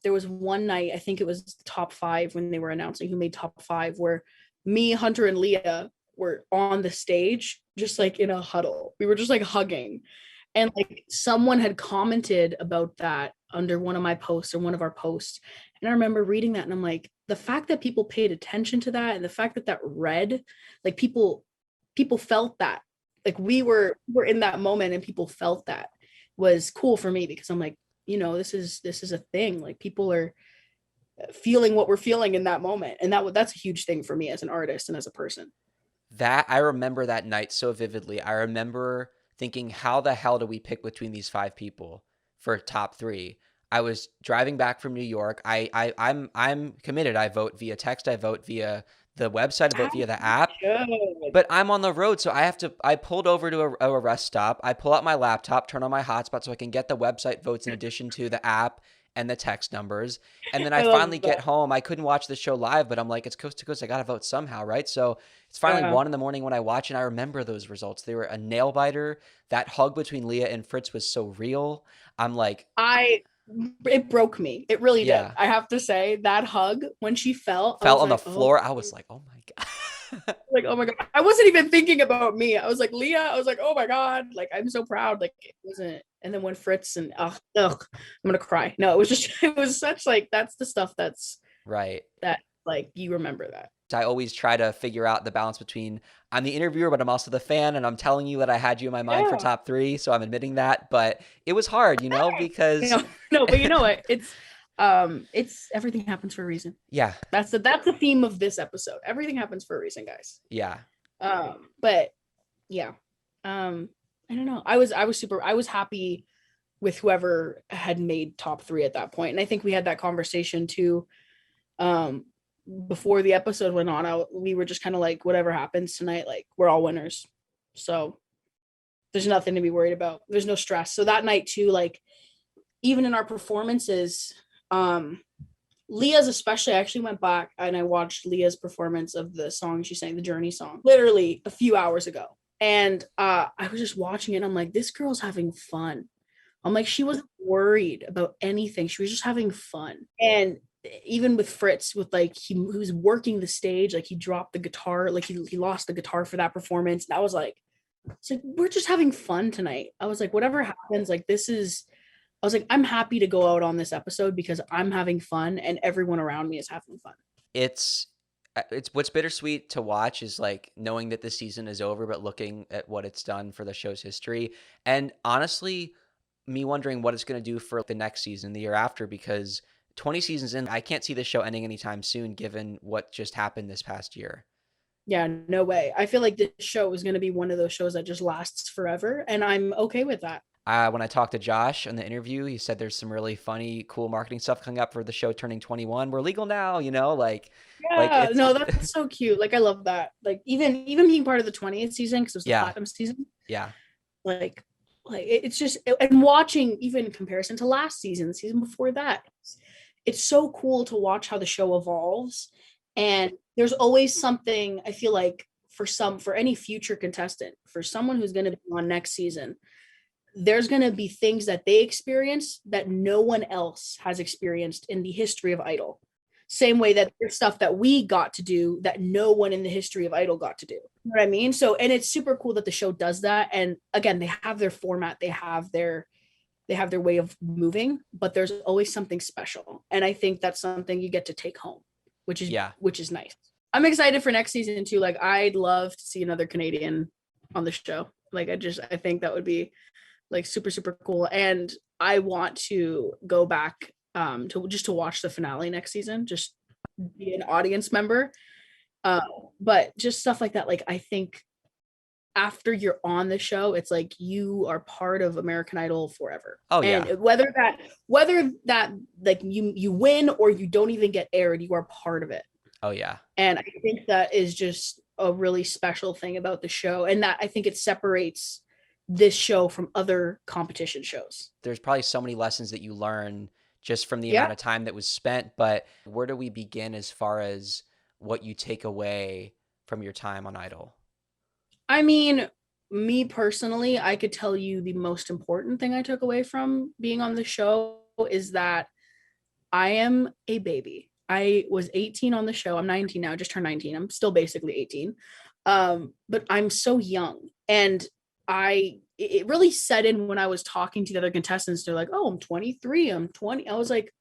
[SPEAKER 2] there was one night, I think it was top 5 when they were announcing who made top 5, where me, Hunter, and Leah were on the stage just like in a huddle. We were just like hugging. And like someone had commented about that under one of my posts or one of our posts. And I remember reading that and I'm like, the fact that people paid attention to that and the fact that that read, like people felt that. Like we were in that moment and people felt that was cool for me, because I'm like, this is a thing. Like people are feeling what we're feeling in that moment. And that's a huge thing for me as an artist and as a person.
[SPEAKER 1] That I remember that night so vividly. I remember thinking, how the hell do we pick between these five people for top three? I was driving back from New York. I'm committed. I vote via text. I vote via the website. I vote via the app.
[SPEAKER 2] Good.
[SPEAKER 1] But I'm on the road, so I pulled over to a rest stop. I pull out my laptop, turn on my hotspot so I can get the website votes in addition to the app and the text numbers. And then I
[SPEAKER 2] I love
[SPEAKER 1] finally get
[SPEAKER 2] that.
[SPEAKER 1] home. I couldn't watch the show live, but I'm like, it's coast to coast. I got to vote somehow, right? So it's finally
[SPEAKER 2] Yeah.
[SPEAKER 1] 1 in the morning when I watch, and I remember those results. They were a nail biter. That hug between Leah and Fritz was so real. I'm like,
[SPEAKER 2] I it broke me. It really did.
[SPEAKER 1] yeah.
[SPEAKER 2] I have to say that hug when she fell, I
[SPEAKER 1] Fell
[SPEAKER 2] was
[SPEAKER 1] on the
[SPEAKER 2] like, oh,
[SPEAKER 1] floor. I was like, oh my God.
[SPEAKER 2] like oh my god. I wasn't even thinking about me. I was like Leah. I was like, oh my god. Like I'm so proud. Like it wasn't. And then when Fritz and ugh, I'm gonna cry. No, it was just it was such like that's the stuff
[SPEAKER 1] Right.
[SPEAKER 2] that like you remember that.
[SPEAKER 1] I always try to figure out the balance between I'm the interviewer, but I'm also the fan, and I'm telling you that I had you in my mind for
[SPEAKER 2] Yeah.
[SPEAKER 1] top 3, so I'm admitting that. But it was hard, because
[SPEAKER 2] No, but you know what? It's everything happens for a reason.
[SPEAKER 1] yeah,
[SPEAKER 2] That's the theme of this episode. Everything happens for a reason, guys.
[SPEAKER 1] yeah,
[SPEAKER 2] But yeah. I don't know. I was happy with whoever had made top 3 at that point. And I think we had that conversation too. Before the episode went on, we were just kind of like, whatever happens tonight, like we're all winners. So there's nothing to be worried about. There's no stress. So that night too, like even in our performances, Leah's especially, I actually went back and I watched Leah's performance of the song she sang, the Journey song, literally a few hours ago. And I was just watching it and I'm like, this girl's having fun. I'm like, she wasn't worried about anything. She was just having fun. And even with Fritz, with like he was working the stage, like he dropped the guitar, like he lost the guitar for that performance. And I was like, it's like, we're just having fun tonight. I was like, whatever happens, like I was like, I'm happy to go out on this episode because I'm having fun and everyone around me is having fun.
[SPEAKER 1] It's what's bittersweet to watch is like knowing that the season is over, but looking at what it's done for the show's history. And honestly, me wondering what it's going to do for the next season, the year after, because 20 seasons in, I can't see this show ending anytime soon, given what just happened this past year.
[SPEAKER 2] Yeah, no way. I feel like this show is going to be one of those shows that just lasts forever. And I'm okay with that.
[SPEAKER 1] When I talked to Josh in the interview, he said there's some really funny, cool marketing stuff coming up for the show turning 21. We're legal now,
[SPEAKER 2] Yeah, no, that's so cute. Like I love that. Like even being part of the 20th season because it was the platinum season.
[SPEAKER 1] Yeah.
[SPEAKER 2] Like it's just, and watching even in comparison to last season, the season before that, it's so cool to watch how the show evolves. And there's always something, I feel like for any future contestant, for someone who's going to be on next season, there's going to be things that they experience that no one else has experienced in the history of Idol. Same way that there's stuff that we got to do that no one in the history of Idol got to do. You know what I mean? So, and it's super cool that the show does that. And again, they have their format, they have their way of moving, but there's always something special. And I think that's something you get to take home, which is nice. I'm excited for next season too. Like I'd love to see another Canadian on the show. Like I think that would be like super, super cool. And I want to go back to watch the finale next season, just be an audience member. But just stuff like that. Like I think after you're on the show, it's like you are part of American Idol forever.
[SPEAKER 1] Oh yeah.
[SPEAKER 2] And whether that like you win or you don't even get aired, you are part of it.
[SPEAKER 1] Oh yeah.
[SPEAKER 2] And I think that is just a really special thing about the show. And that I think it separates this show from other competition shows.
[SPEAKER 1] There's probably so many lessons that you learn just from the amount of time that was spent, but where do we begin as far as what you take away from your time on Idol?
[SPEAKER 2] I mean, me personally, I could tell you the most important thing I took away from being on the show is that I am a baby. I was 18 on the show. I'm 19 now, just turned 19. I'm still basically 18. But I'm so young. And it really set in when I was talking to the other contestants. They're like, oh, I'm 23, I'm 20. I was like,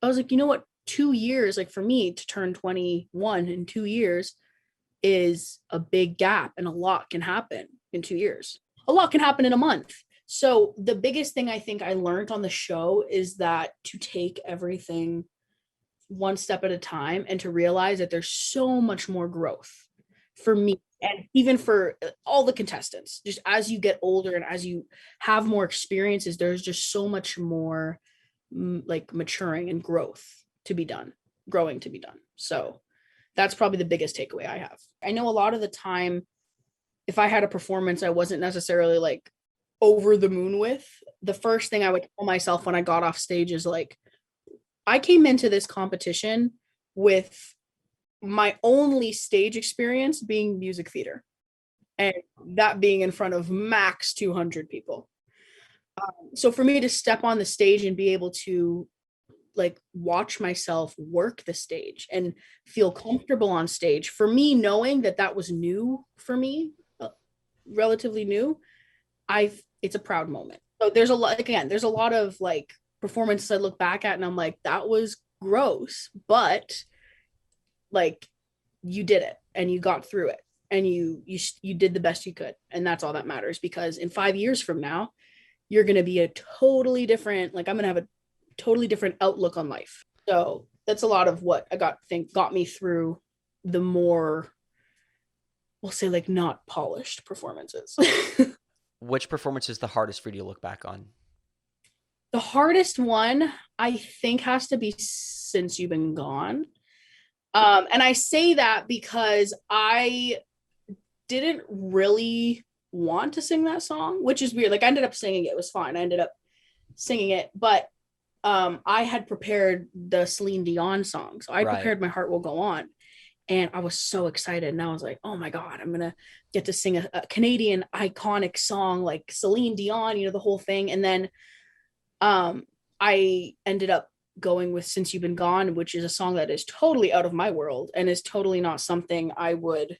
[SPEAKER 2] you know what? 2 years, like for me to turn 21 in 2 years is a big gap, and a lot can happen in 2 years. A lot can happen in a month. So the biggest thing I think I learned on the show is that to take everything one step at a time and to realize that there's so much more growth for me and even for all the contestants. Just as you get older and as you have more experiences, there's just so much more like maturing and growing to be done. So that's probably the biggest takeaway I have. I know a lot of the time, if I had a performance I wasn't necessarily like over the moon with, the first thing I would tell myself when I got off stage is like, I came into this competition with my only stage experience being music theater, and that being in front of max 200 people. So for me to step on the stage and be able to like watch myself work the stage and feel comfortable on stage, for me, knowing that was new for me, relatively new, it's a proud moment. So there's a lot, again, there's a lot of like performances I look back at and I'm like, that was gross, but like you did it and you got through it and you did the best you could, and that's all that matters, because in 5 years from now you're going to be a totally different, like I'm going to have a totally different outlook on life. So that's a lot of what I got me through the more, we'll say, like not polished performances.
[SPEAKER 1] Which performance is the hardest for you to look back on?
[SPEAKER 2] The hardest one I think has to be Since You've Been Gone. And I say that because I didn't really want to sing that song, which is weird. Like I ended up singing it. It was fine. I ended up singing it, but I had prepared the Celine Dion song. So I prepared My Heart Will Go On. And I was so excited. And I was like, oh my God, I'm going to get to sing a Canadian iconic song like Celine Dion, the whole thing. And then I ended up going with Since You've Been Gone, which is a song that is totally out of my world and is totally not something I would,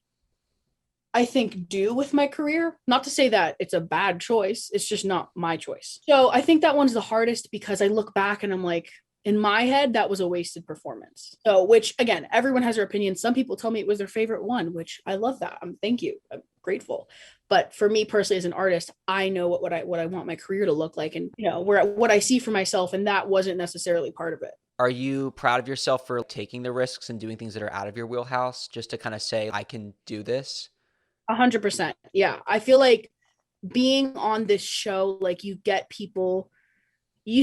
[SPEAKER 2] I think, do with my career. Not to say that it's a bad choice. It's just not my choice. So I think that one's the hardest because I look back and I'm like, in my head, that was a wasted performance. So, which again, everyone has their opinion. Some people tell me it was their favorite one, which I love that. Thank you. I'm grateful. But for me personally, as an artist, I know what I want my career to look like, and what I see for myself, and that wasn't necessarily part of it.
[SPEAKER 1] Are you proud of yourself for taking the risks and doing things that are out of your wheelhouse, just to kind of say, I can do this?
[SPEAKER 2] 100%. Yeah, I feel like being on this show, like you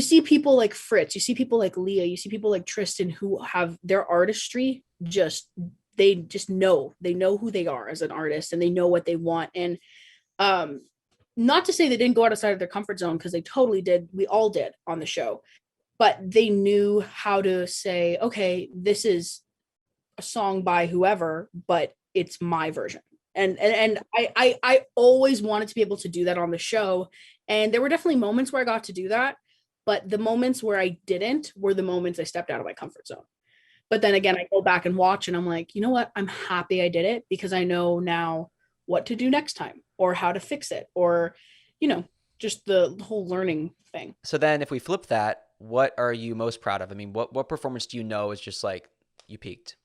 [SPEAKER 2] see people like Fritz, you see people like Leah, you see people like Tristan who have their artistry they know who they are as an artist, and they know what they want. And not to say they didn't go outside of their comfort zone, because they totally did. We all did on the show, but they knew how to say, okay, this is a song by whoever, but it's my version. And I always wanted to be able to do that on the show. And there were definitely moments where I got to do that. But the moments where I didn't were the moments I stepped out of my comfort zone. But then again, I go back and watch and I'm like, you know what? I'm happy I did it, because I know now what to do next time or how to fix it, or, just the whole learning thing.
[SPEAKER 1] So then if we flip that, what are you most proud of? I mean, what performance do you know is just like you peaked?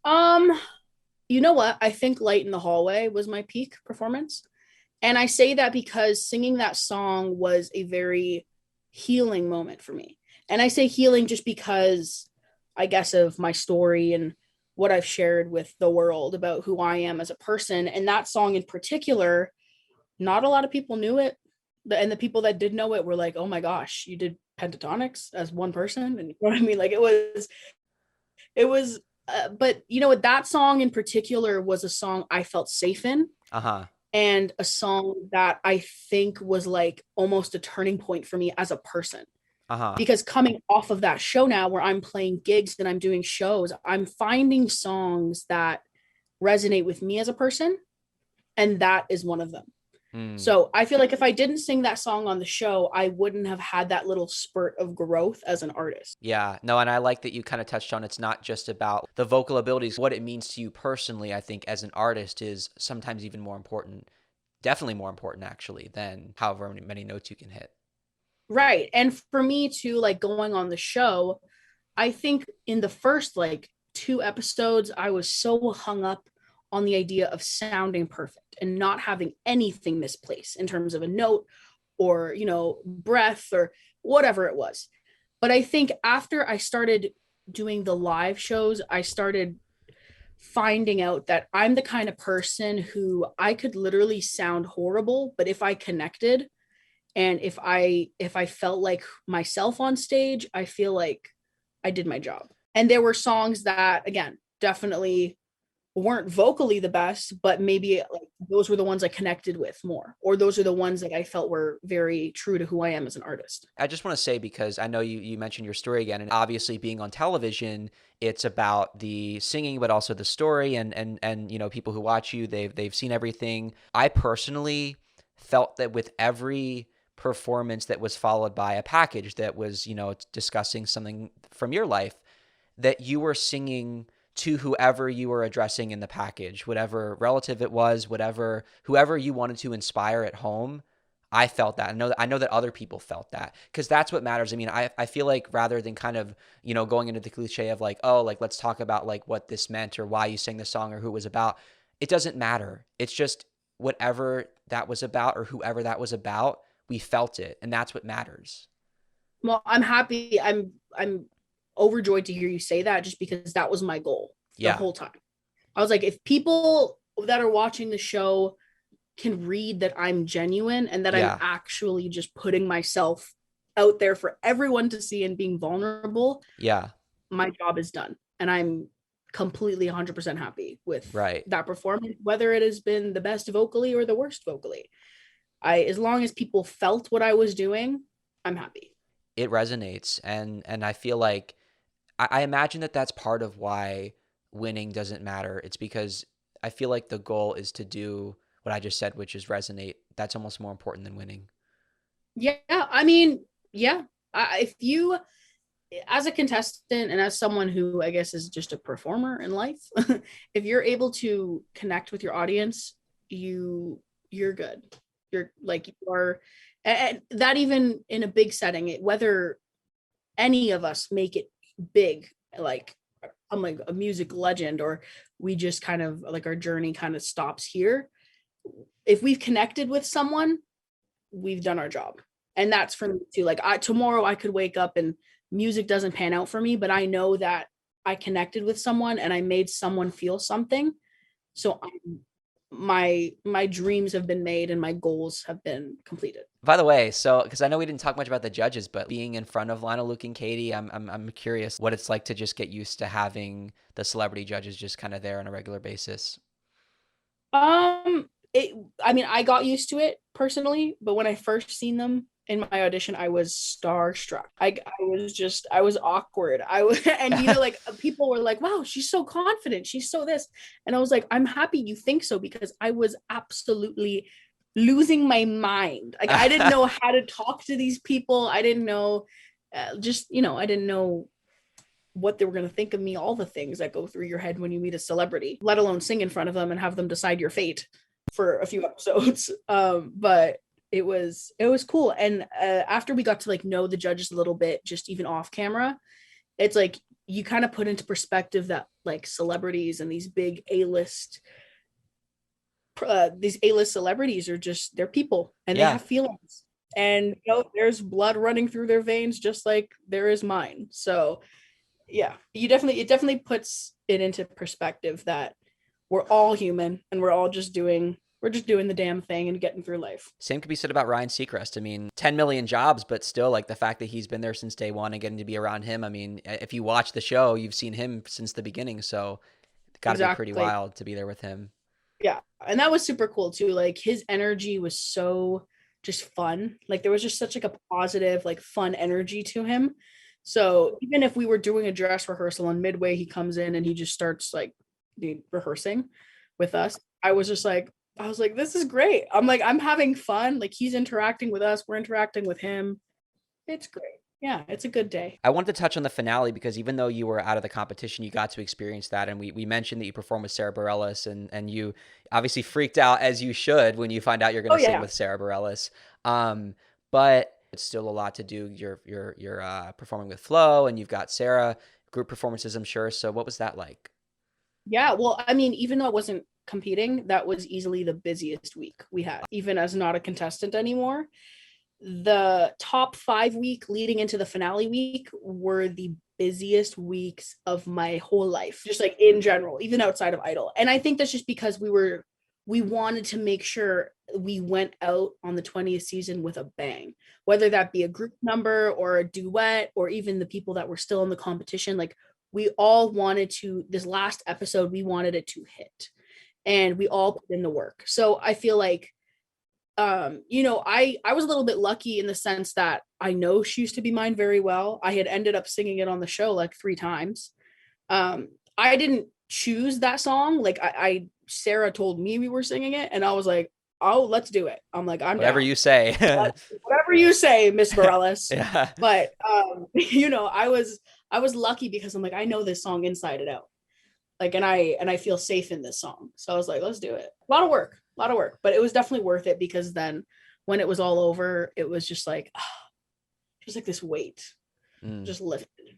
[SPEAKER 2] You know what? I think Light in the Hallway was my peak performance. And I say that because singing that song was a very healing moment for me. And I say healing just because, I guess, of my story and what I've shared with the world about who I am as a person. And that song in particular, not a lot of people knew it. And the people that did know it were like, oh my gosh, you did pentatonics as one person. And you know what I mean? Like it was, but that song in particular was a song I felt safe in.
[SPEAKER 1] Uh-huh.
[SPEAKER 2] And a song that I think was like almost a turning point for me as a person.
[SPEAKER 1] Uh-huh.
[SPEAKER 2] Because coming off of that show now, where I'm playing gigs and I'm doing shows, I'm finding songs that resonate with me as a person. And that is one of them. So I feel like if I didn't sing that song on the show, I wouldn't have had that little spurt of growth as an artist.
[SPEAKER 1] Yeah, no, and I like that you kind of touched on, it's not just about the vocal abilities. What it means to you personally, I think, as an artist is sometimes even more important, definitely more important, actually, than however many notes you can hit.
[SPEAKER 2] Right. And for me too, like going on the show, I think in the first like 2 episodes, I was so hung up on the idea of sounding perfect and not having anything misplaced in terms of a note or, breath or whatever it was. But I think after I started doing the live shows, I started finding out that I'm the kind of person who I could literally sound horrible, but if I connected and if I felt like myself on stage, I feel like I did my job. And there were songs that, again, definitely weren't vocally the best, but maybe like those were the ones I connected with more, or those are the ones that I felt were very true to who I am as an artist.
[SPEAKER 1] I just want to say, because I know you mentioned your story again, and obviously being on television, it's about the singing, but also the story, and people who watch you, they've seen everything. I personally felt that with every performance that was followed by a package that was, discussing something from your life, that you were singing to whoever you were addressing in the package, whatever relative it was, whoever you wanted to inspire at home. I felt that. I know that other people felt that, because that's what matters. I mean, I feel like rather than kind of, going into the cliche of like, oh, like let's talk about like what this meant or why you sang the song or who it was about. It doesn't matter. It's just whatever that was about or whoever that was about, we felt it, and that's what matters.
[SPEAKER 2] Well, I'm happy. I'm overjoyed to hear you say that, just because that was my goal the
[SPEAKER 1] Yeah.
[SPEAKER 2] whole time. I was like, if people that are watching the show can read that I'm genuine and that I'm
[SPEAKER 1] Yeah.
[SPEAKER 2] actually just putting myself out there for everyone to see and being vulnerable,
[SPEAKER 1] Yeah.
[SPEAKER 2] my job is done. And I'm completely 100% happy with
[SPEAKER 1] Right.
[SPEAKER 2] that performance, whether it has been the best vocally or the worst vocally. As long as people felt what I was doing, I'm happy.
[SPEAKER 1] It resonates, and I feel like I imagine that that's part of why winning doesn't matter. It's because I feel like the goal is to do what I just said, which is resonate. That's almost more important than winning.
[SPEAKER 2] Yeah, I mean, yeah. If you, as a contestant and as someone who I guess is just a performer in life, if you're able to connect with your audience, you're good. You're like you are, and that even in a big setting, whether any of us make it big, like I'm like a music legend, or we just kind of like our journey kind of stops here. If we've connected with someone, we've done our job. And that's for me too. Like tomorrow I could wake up and music doesn't pan out for me, but I know that I connected with someone and I made someone feel something. So my dreams have been made and my goals have been completed.
[SPEAKER 1] By the way, so because I know we didn't talk much about the judges, but being in front of Lionel, Luke, and Katie, I'm curious what it's like to just get used to having the celebrity judges just kind of there on a regular basis.
[SPEAKER 2] It I mean, I got used to it personally, but when I first seen them in my audition, I was starstruck. I was awkward. I was, and like people were like, wow, she's so confident. She's so this. And I was like, I'm happy you think so, because I was absolutely losing my mind. Like I didn't know how to talk to these people. I didn't know, I didn't know what they were going to think of me, all the things that go through your head when you meet a celebrity, let alone sing in front of them and have them decide your fate for a few episodes. But it was cool. And after we got to like know the judges a little bit, just even off camera, it's like you kind of put into perspective that like celebrities and these big these A-list celebrities are just, they're people and they
[SPEAKER 1] Yeah.
[SPEAKER 2] have feelings, and there's blood running through their veins just like there is mine. So yeah, it definitely puts it into perspective that we're all human and we're just doing the damn thing and getting through life.
[SPEAKER 1] Same could be said about Ryan Seacrest. I mean, 10 million jobs, but still, like the fact that he's been there since day one and getting to be around him. I mean, if you watch the show, you've seen him since the beginning. So it's got to be pretty
[SPEAKER 2] Exactly.
[SPEAKER 1] wild to be there with him.
[SPEAKER 2] Yeah. And that was super cool too. Like his energy was so just fun. Like there was just such like a positive, like fun energy to him. So even if we were doing a dress rehearsal and midway he comes in and he just starts like rehearsing with us, I was like, this is great. I'm like, I'm having fun. Like he's interacting with us, we're interacting with him. It's great. Yeah, it's a good day.
[SPEAKER 1] I wanted to touch on the finale because even though you were out of the competition, you got to experience that. And we mentioned that you performed with Sarah Bareilles, and you obviously freaked out, as you should, when you find out you're going to sing with Sarah Bareilles. But it's still a lot to do. You're performing with Flo, and you've got Sarah, group performances, I'm sure. So what was that like?
[SPEAKER 2] Yeah, well, I mean, even though I wasn't competing, that was easily the busiest week we had, even as not a contestant anymore. The top 5 week leading into the finale week were the busiest weeks of my whole life, just like in general, even outside of Idol. And I think that's just because we wanted to make sure we went out on the 20th season with a bang, whether that be a group number or a duet, or even the people that were still in the competition. Like we all wanted to, this last episode, we wanted it to hit, and we all put in the work. So I feel like I was a little bit lucky in the sense that I know She Used to Be Mine very well. I had ended up singing it on the show like 3 times. I didn't choose that song. Like I Sarah told me we were singing it, and I was like, oh, let's do it. I'm like, I'm
[SPEAKER 1] whatever
[SPEAKER 2] down.
[SPEAKER 1] You say.
[SPEAKER 2] Whatever you say, Miss Bareilles.
[SPEAKER 1] Yeah.
[SPEAKER 2] But I was lucky because I'm like, I know this song inside and out. Like, and I feel safe in this song. So I was like, let's do it. A lot of work, but it was definitely worth it, because then when it was all over, it was just like, just like this weight
[SPEAKER 1] Mm.
[SPEAKER 2] just lifted.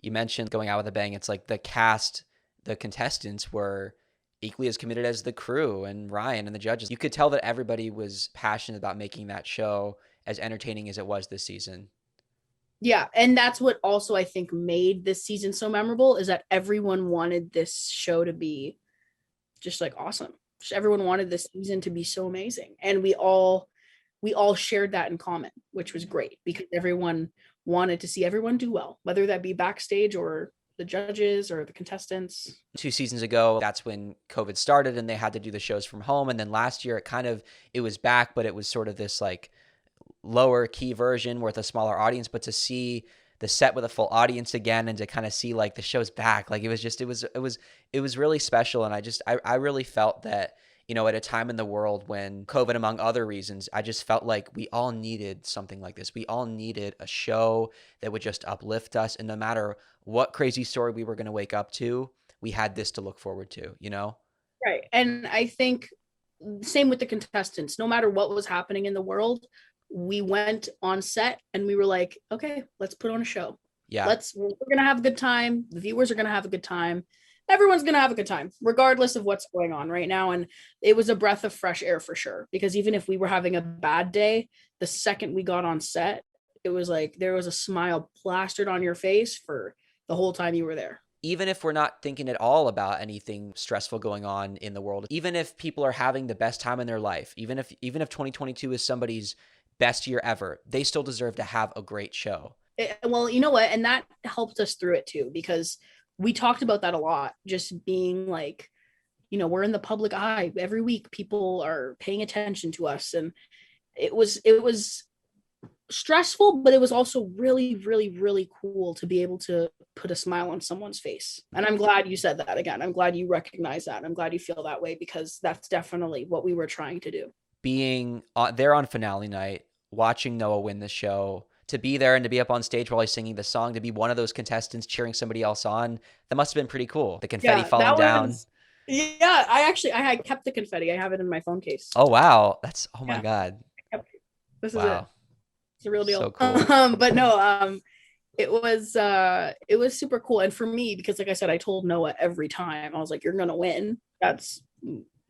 [SPEAKER 1] You mentioned going out with a bang. It's like the cast, the contestants were equally as committed as the crew and Ryan and the judges. You could tell that everybody was passionate about making that show as entertaining as it was this season.
[SPEAKER 2] Yeah, and that's what also I think made this season so memorable, is that everyone wanted this show to be just like awesome. Just everyone wanted this season to be so amazing, and we all shared that in common, which was great because everyone wanted to see everyone do well, whether that be backstage or the judges or the contestants.
[SPEAKER 1] 2 seasons ago, that's when COVID started and they had to do the shows from home. And then last year it was back, but it was sort of this like lower key version with a smaller audience. But to see the set with a full audience again and to kind of see like the show's back, like it was really special. And I really felt that, at a time in the world when COVID, among other reasons, I just felt like we all needed something like this. We all needed a show that would just uplift us. And no matter what crazy story we were going to wake up to, we had this to look forward to,
[SPEAKER 2] Right. And I think same with the contestants. No matter what was happening in the world, we went on set and we were like, okay, let's put on a show.
[SPEAKER 1] Yeah.
[SPEAKER 2] We're going to have a good time. The viewers are going to have a good time. Everyone's going to have a good time, regardless of what's going on right now. And it was a breath of fresh air for sure. Because even if we were having a bad day, the second we got on set, it was like there was a smile plastered on your face for the whole time you were there.
[SPEAKER 1] Even if we're not thinking at all about anything stressful going on in the world, even if people are having the best time in their life, even if 2022 is somebody's best year ever, they still deserve to have a great show.
[SPEAKER 2] Well, you know what? And that helped us through it too, because we talked about that a lot, just being like, we're in the public eye every week. People are paying attention to us. And it was stressful, but it was also really, really, really cool to be able to put a smile on someone's face. And I'm glad you said that again. I'm glad you recognize that. I'm glad you feel that way, because that's definitely what we were trying to do.
[SPEAKER 1] Being there on finale night, watching Noah win the show, to be there and to be up on stage while he's singing the song, to be one of those contestants cheering somebody else on, that must have been pretty cool. The confetti falling down.
[SPEAKER 2] Yeah, I had kept the confetti. I have it in my phone case.
[SPEAKER 1] Oh, wow. Oh my God.
[SPEAKER 2] This is it. It's a real deal.
[SPEAKER 1] So cool.
[SPEAKER 2] But no, it was super cool. And for me, because like I said, I told Noah every time, I was like, you're going to win. That's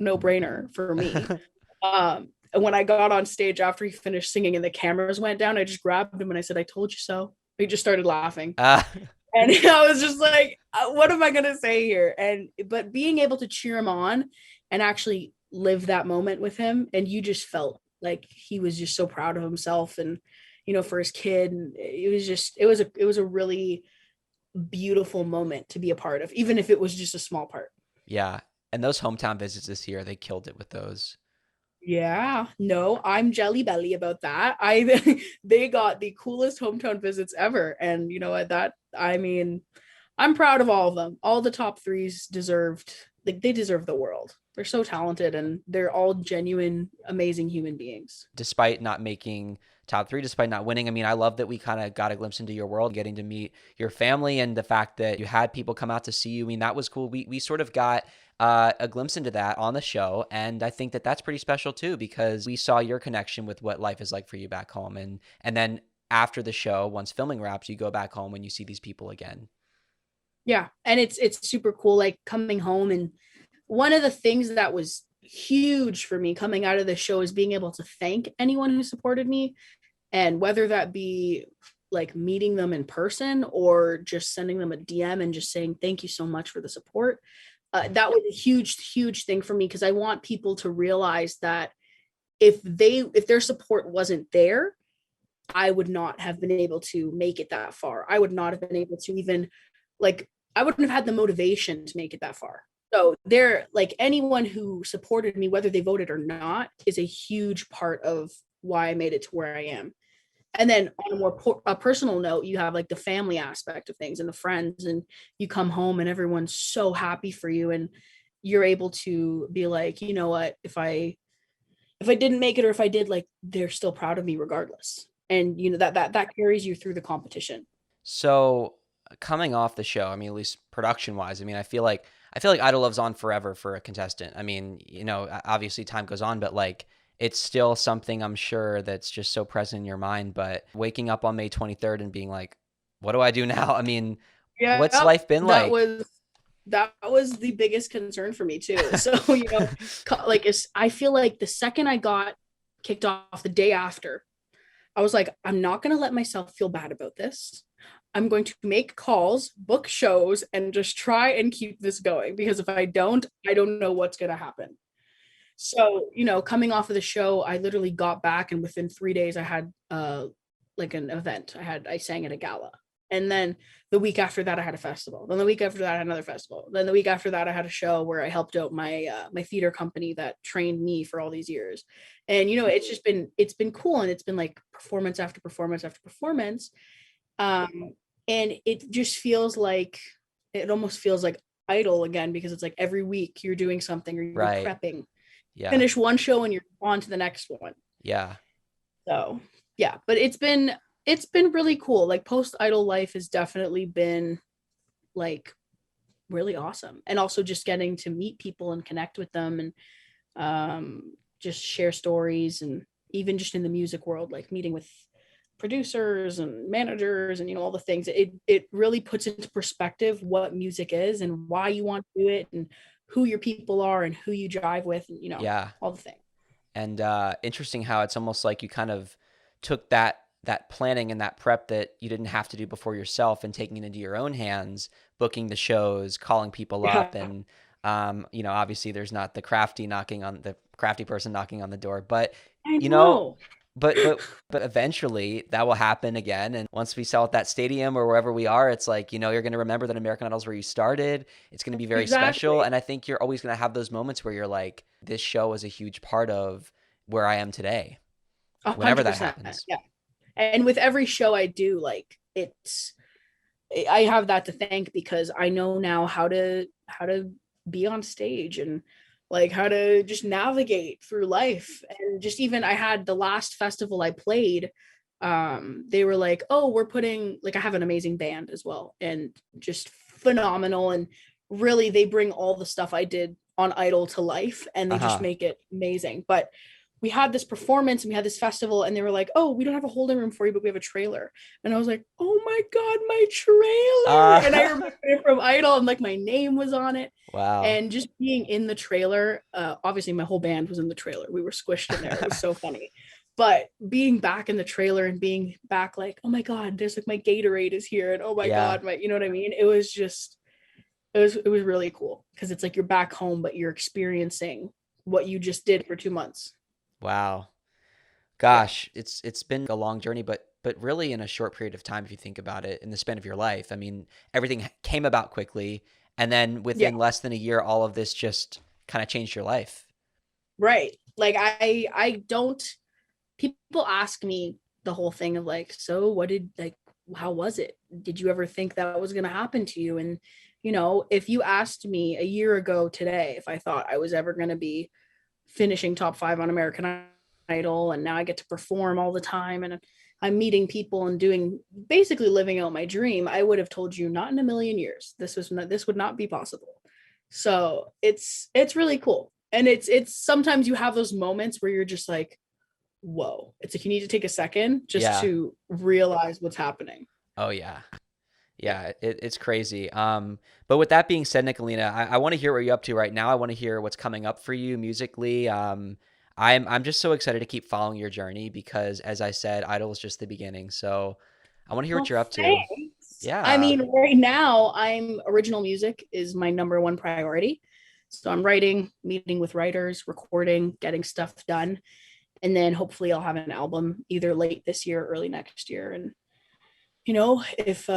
[SPEAKER 2] no brainer for me. And when I got on stage after he finished singing and the cameras went down, I just grabbed him and I said, I told you so. He just started laughing. And I was just like, what am I going to say here? But being able to cheer him on and actually live that moment with him, and you just felt like he was just so proud of himself and, for his kid. And it was a really beautiful moment to be a part of, even if it was just a small part.
[SPEAKER 1] Yeah. And those hometown visits this year, they killed it with those.
[SPEAKER 2] Yeah, no, I'm jelly belly about that. They got the coolest hometown visits ever. And you know what, I'm proud of all of them. All the top threes they deserve the world. They're so talented and they're all genuine, amazing human beings.
[SPEAKER 1] Despite not making top three, despite not winning. I mean, I love that we kind of got a glimpse into your world, getting to meet your family, and the fact that you had people come out to see you. I mean, that was cool. We sort of got a glimpse into that on the show. And I think that that's pretty special too, because we saw your connection with what life is like for you back home. And then after the show, once filming wraps, you go back home and you see these people again.
[SPEAKER 2] Yeah. And it's super cool, like coming home. And one of the things that was huge for me coming out of the show is being able to thank anyone who supported me. And whether that be like meeting them in person or just sending them a DM and just saying, thank you so much for the support. That was a huge, huge thing for me, because I want people to realize that if their support wasn't there, I would not have been able to make it that far. I would not have been able to even I wouldn't have had the motivation to make it that far. So anyone who supported me, whether they voted or not, is a huge part of why I made it to where I am. And then on a more personal note, you have like the family aspect of things and the friends, and you come home and everyone's so happy for you, and you're able to be like, you know what, if I didn't make it, or if I did, like, they're still proud of me regardless. And that carries you through the competition.
[SPEAKER 1] So coming off the show, I mean, at least production wise, I mean, I feel like Idol loves on forever for a contestant. I mean, obviously time goes on, but like it's still something I'm sure that's just so present in your mind. But waking up on May 23rd and being like, what do I do now? I mean, what's
[SPEAKER 2] Yeah,
[SPEAKER 1] life been like?
[SPEAKER 2] that was the biggest concern for me too. So, you know, like I feel like the second I got kicked off the day after, I was like, I'm not going to let myself feel bad about this. I'm going to make calls, book shows, and just try and keep this going, because if I don't know what's going to happen. So, you know, coming off of the show, I literally got back, and within 3 days I had like an event. I sang at a gala. And then the week after that I had a festival. Then the week after that I had another festival. Then the week after that I had a show where I helped out my theater company that trained me for all these years. And you know, it's been cool, and it's been like performance after performance after performance. And it just feels like, it almost feels like idle again, because it's like every week you're doing something, or you're
[SPEAKER 1] Right.
[SPEAKER 2] prepping,
[SPEAKER 1] Yeah.
[SPEAKER 2] finish one show and you're on to the next one.
[SPEAKER 1] Yeah.
[SPEAKER 2] So yeah, but it's been really cool. Like post idol life has definitely been like really awesome. And also just getting to meet people and connect with them, and just share stories, and even just in the music world, like meeting with producers and managers, and you know, all the things. It really puts into perspective what music is and why you want to do it, and who your people are and who you jive with, and you know,
[SPEAKER 1] Yeah.
[SPEAKER 2] all the things.
[SPEAKER 1] And interesting how it's almost like you kind of took that planning and that prep that you didn't have to do before yourself and taking it into your own hands, booking the shows, calling people up,
[SPEAKER 2] Yeah,
[SPEAKER 1] and you know, obviously there's not the crafty person knocking on the door, but
[SPEAKER 2] I
[SPEAKER 1] you know,
[SPEAKER 2] know.
[SPEAKER 1] but eventually that will happen again. And once we sell at that stadium or wherever we are, it's like, you know, you're going to remember that American Idol's where you started. It's going to be very special.
[SPEAKER 2] Exactly.
[SPEAKER 1] And I think you're always going to have those moments where you're like, this show was a huge part of where I am today,
[SPEAKER 2] A
[SPEAKER 1] whenever
[SPEAKER 2] hundred
[SPEAKER 1] that
[SPEAKER 2] percent.
[SPEAKER 1] happens.
[SPEAKER 2] Yeah. And with every show I do, like I have that to thank, because I know now how to be on stage, and like how to just navigate through life. And just even I had the last festival I played, they were like, oh, we're putting, like, I have an amazing band as well, and just phenomenal. And really they bring all the stuff I did on Idol to life, and they just
[SPEAKER 1] Uh-huh.
[SPEAKER 2] make it amazing. But we had this performance and we had this festival, and they were like, oh, we don't have a holding room for you, but we have a trailer. And I was like, oh my God, my trailer. And I remember it from Idol, and like my name was on it.
[SPEAKER 1] Wow.
[SPEAKER 2] And just being in the trailer, obviously my whole band was in the trailer. We were squished in there. It was so funny. But being back in the trailer and being back like, oh my God, there's like my Gatorade is here. And oh my
[SPEAKER 1] Yeah.
[SPEAKER 2] God, you know what I mean? It was really cool, because it's like you're back home, but you're experiencing what you just did for 2 months.
[SPEAKER 1] Wow.
[SPEAKER 2] Yeah.
[SPEAKER 1] Gosh, it's been a long journey, but really in a short period of time if you think about it in the span of your life. I mean, everything came about quickly, and then
[SPEAKER 2] Yeah.
[SPEAKER 1] within less than a year all of this just kind of changed your life.
[SPEAKER 2] Right. Like I don't, people ask me the whole thing of like, so what did, like, how was it? Did you ever think that was going to happen to you? And you know, if you asked me a year ago today if I thought I was ever going to be finishing top 5 on American Idol, and now I get to perform all the time, and I'm meeting people and doing, basically living out my dream, I would have told you not in a million years. This would not be possible. So it's really cool. And it's sometimes you have those moments where you're just like, whoa. It's like you need to take a second just
[SPEAKER 1] Yeah.
[SPEAKER 2] to realize what's happening.
[SPEAKER 1] Oh yeah.
[SPEAKER 2] Yeah.
[SPEAKER 1] Yeah, it's crazy. But with that being said, Nicolina, I want to hear what you're up to right now. I want to hear what's coming up for you musically. I'm just so excited to keep following your journey because, as I said, Idol is just the beginning. So I want to hear what
[SPEAKER 2] Well,
[SPEAKER 1] you're up to.
[SPEAKER 2] thanks. I
[SPEAKER 1] Yeah.
[SPEAKER 2] mean, right now, original music is my number one priority. So I'm writing, meeting with writers, recording, getting stuff done. And then hopefully I'll have an album either late this year or early next year. And, you know, if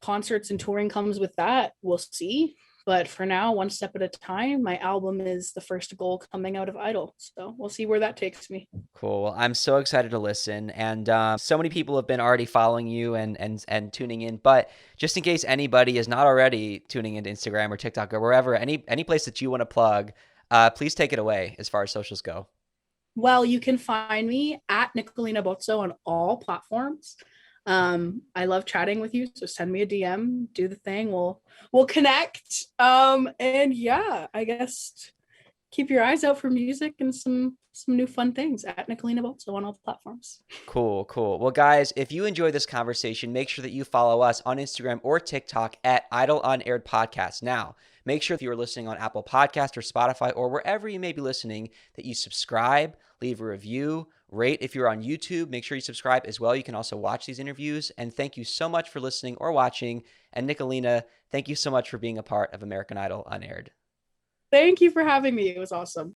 [SPEAKER 2] concerts and touring comes with that, we'll see. But for now, one step at a time, my album is the first goal coming out of Idol. So we'll see where that takes me.
[SPEAKER 1] Cool. Well, I'm so excited to listen, and so many people have been already following you and tuning in. But just in case anybody is not already tuning into Instagram or TikTok or wherever, any place that you want to plug, please take it away as far as socials go.
[SPEAKER 2] Well, you can find me at Nicolina Bozzo on all platforms. I love chatting with you, so send me a DM, do the thing. We'll connect. And yeah, I guess keep your eyes out for music and some new fun things at Nicolina also on all the platforms.
[SPEAKER 1] Cool, cool. Well, guys, if you enjoyed this conversation, make sure that you follow us on Instagram or TikTok at Idol Unaired Podcast. Now, make sure if you are listening on Apple Podcast or Spotify or wherever you may be listening, that you subscribe, leave a review, rate. If you're on YouTube, make sure you subscribe as well. You can also watch these interviews. And thank you so much for listening or watching. And Nicolina, thank you so much for being a part of American Idol Unaired.
[SPEAKER 2] Thank you for having me. It was awesome.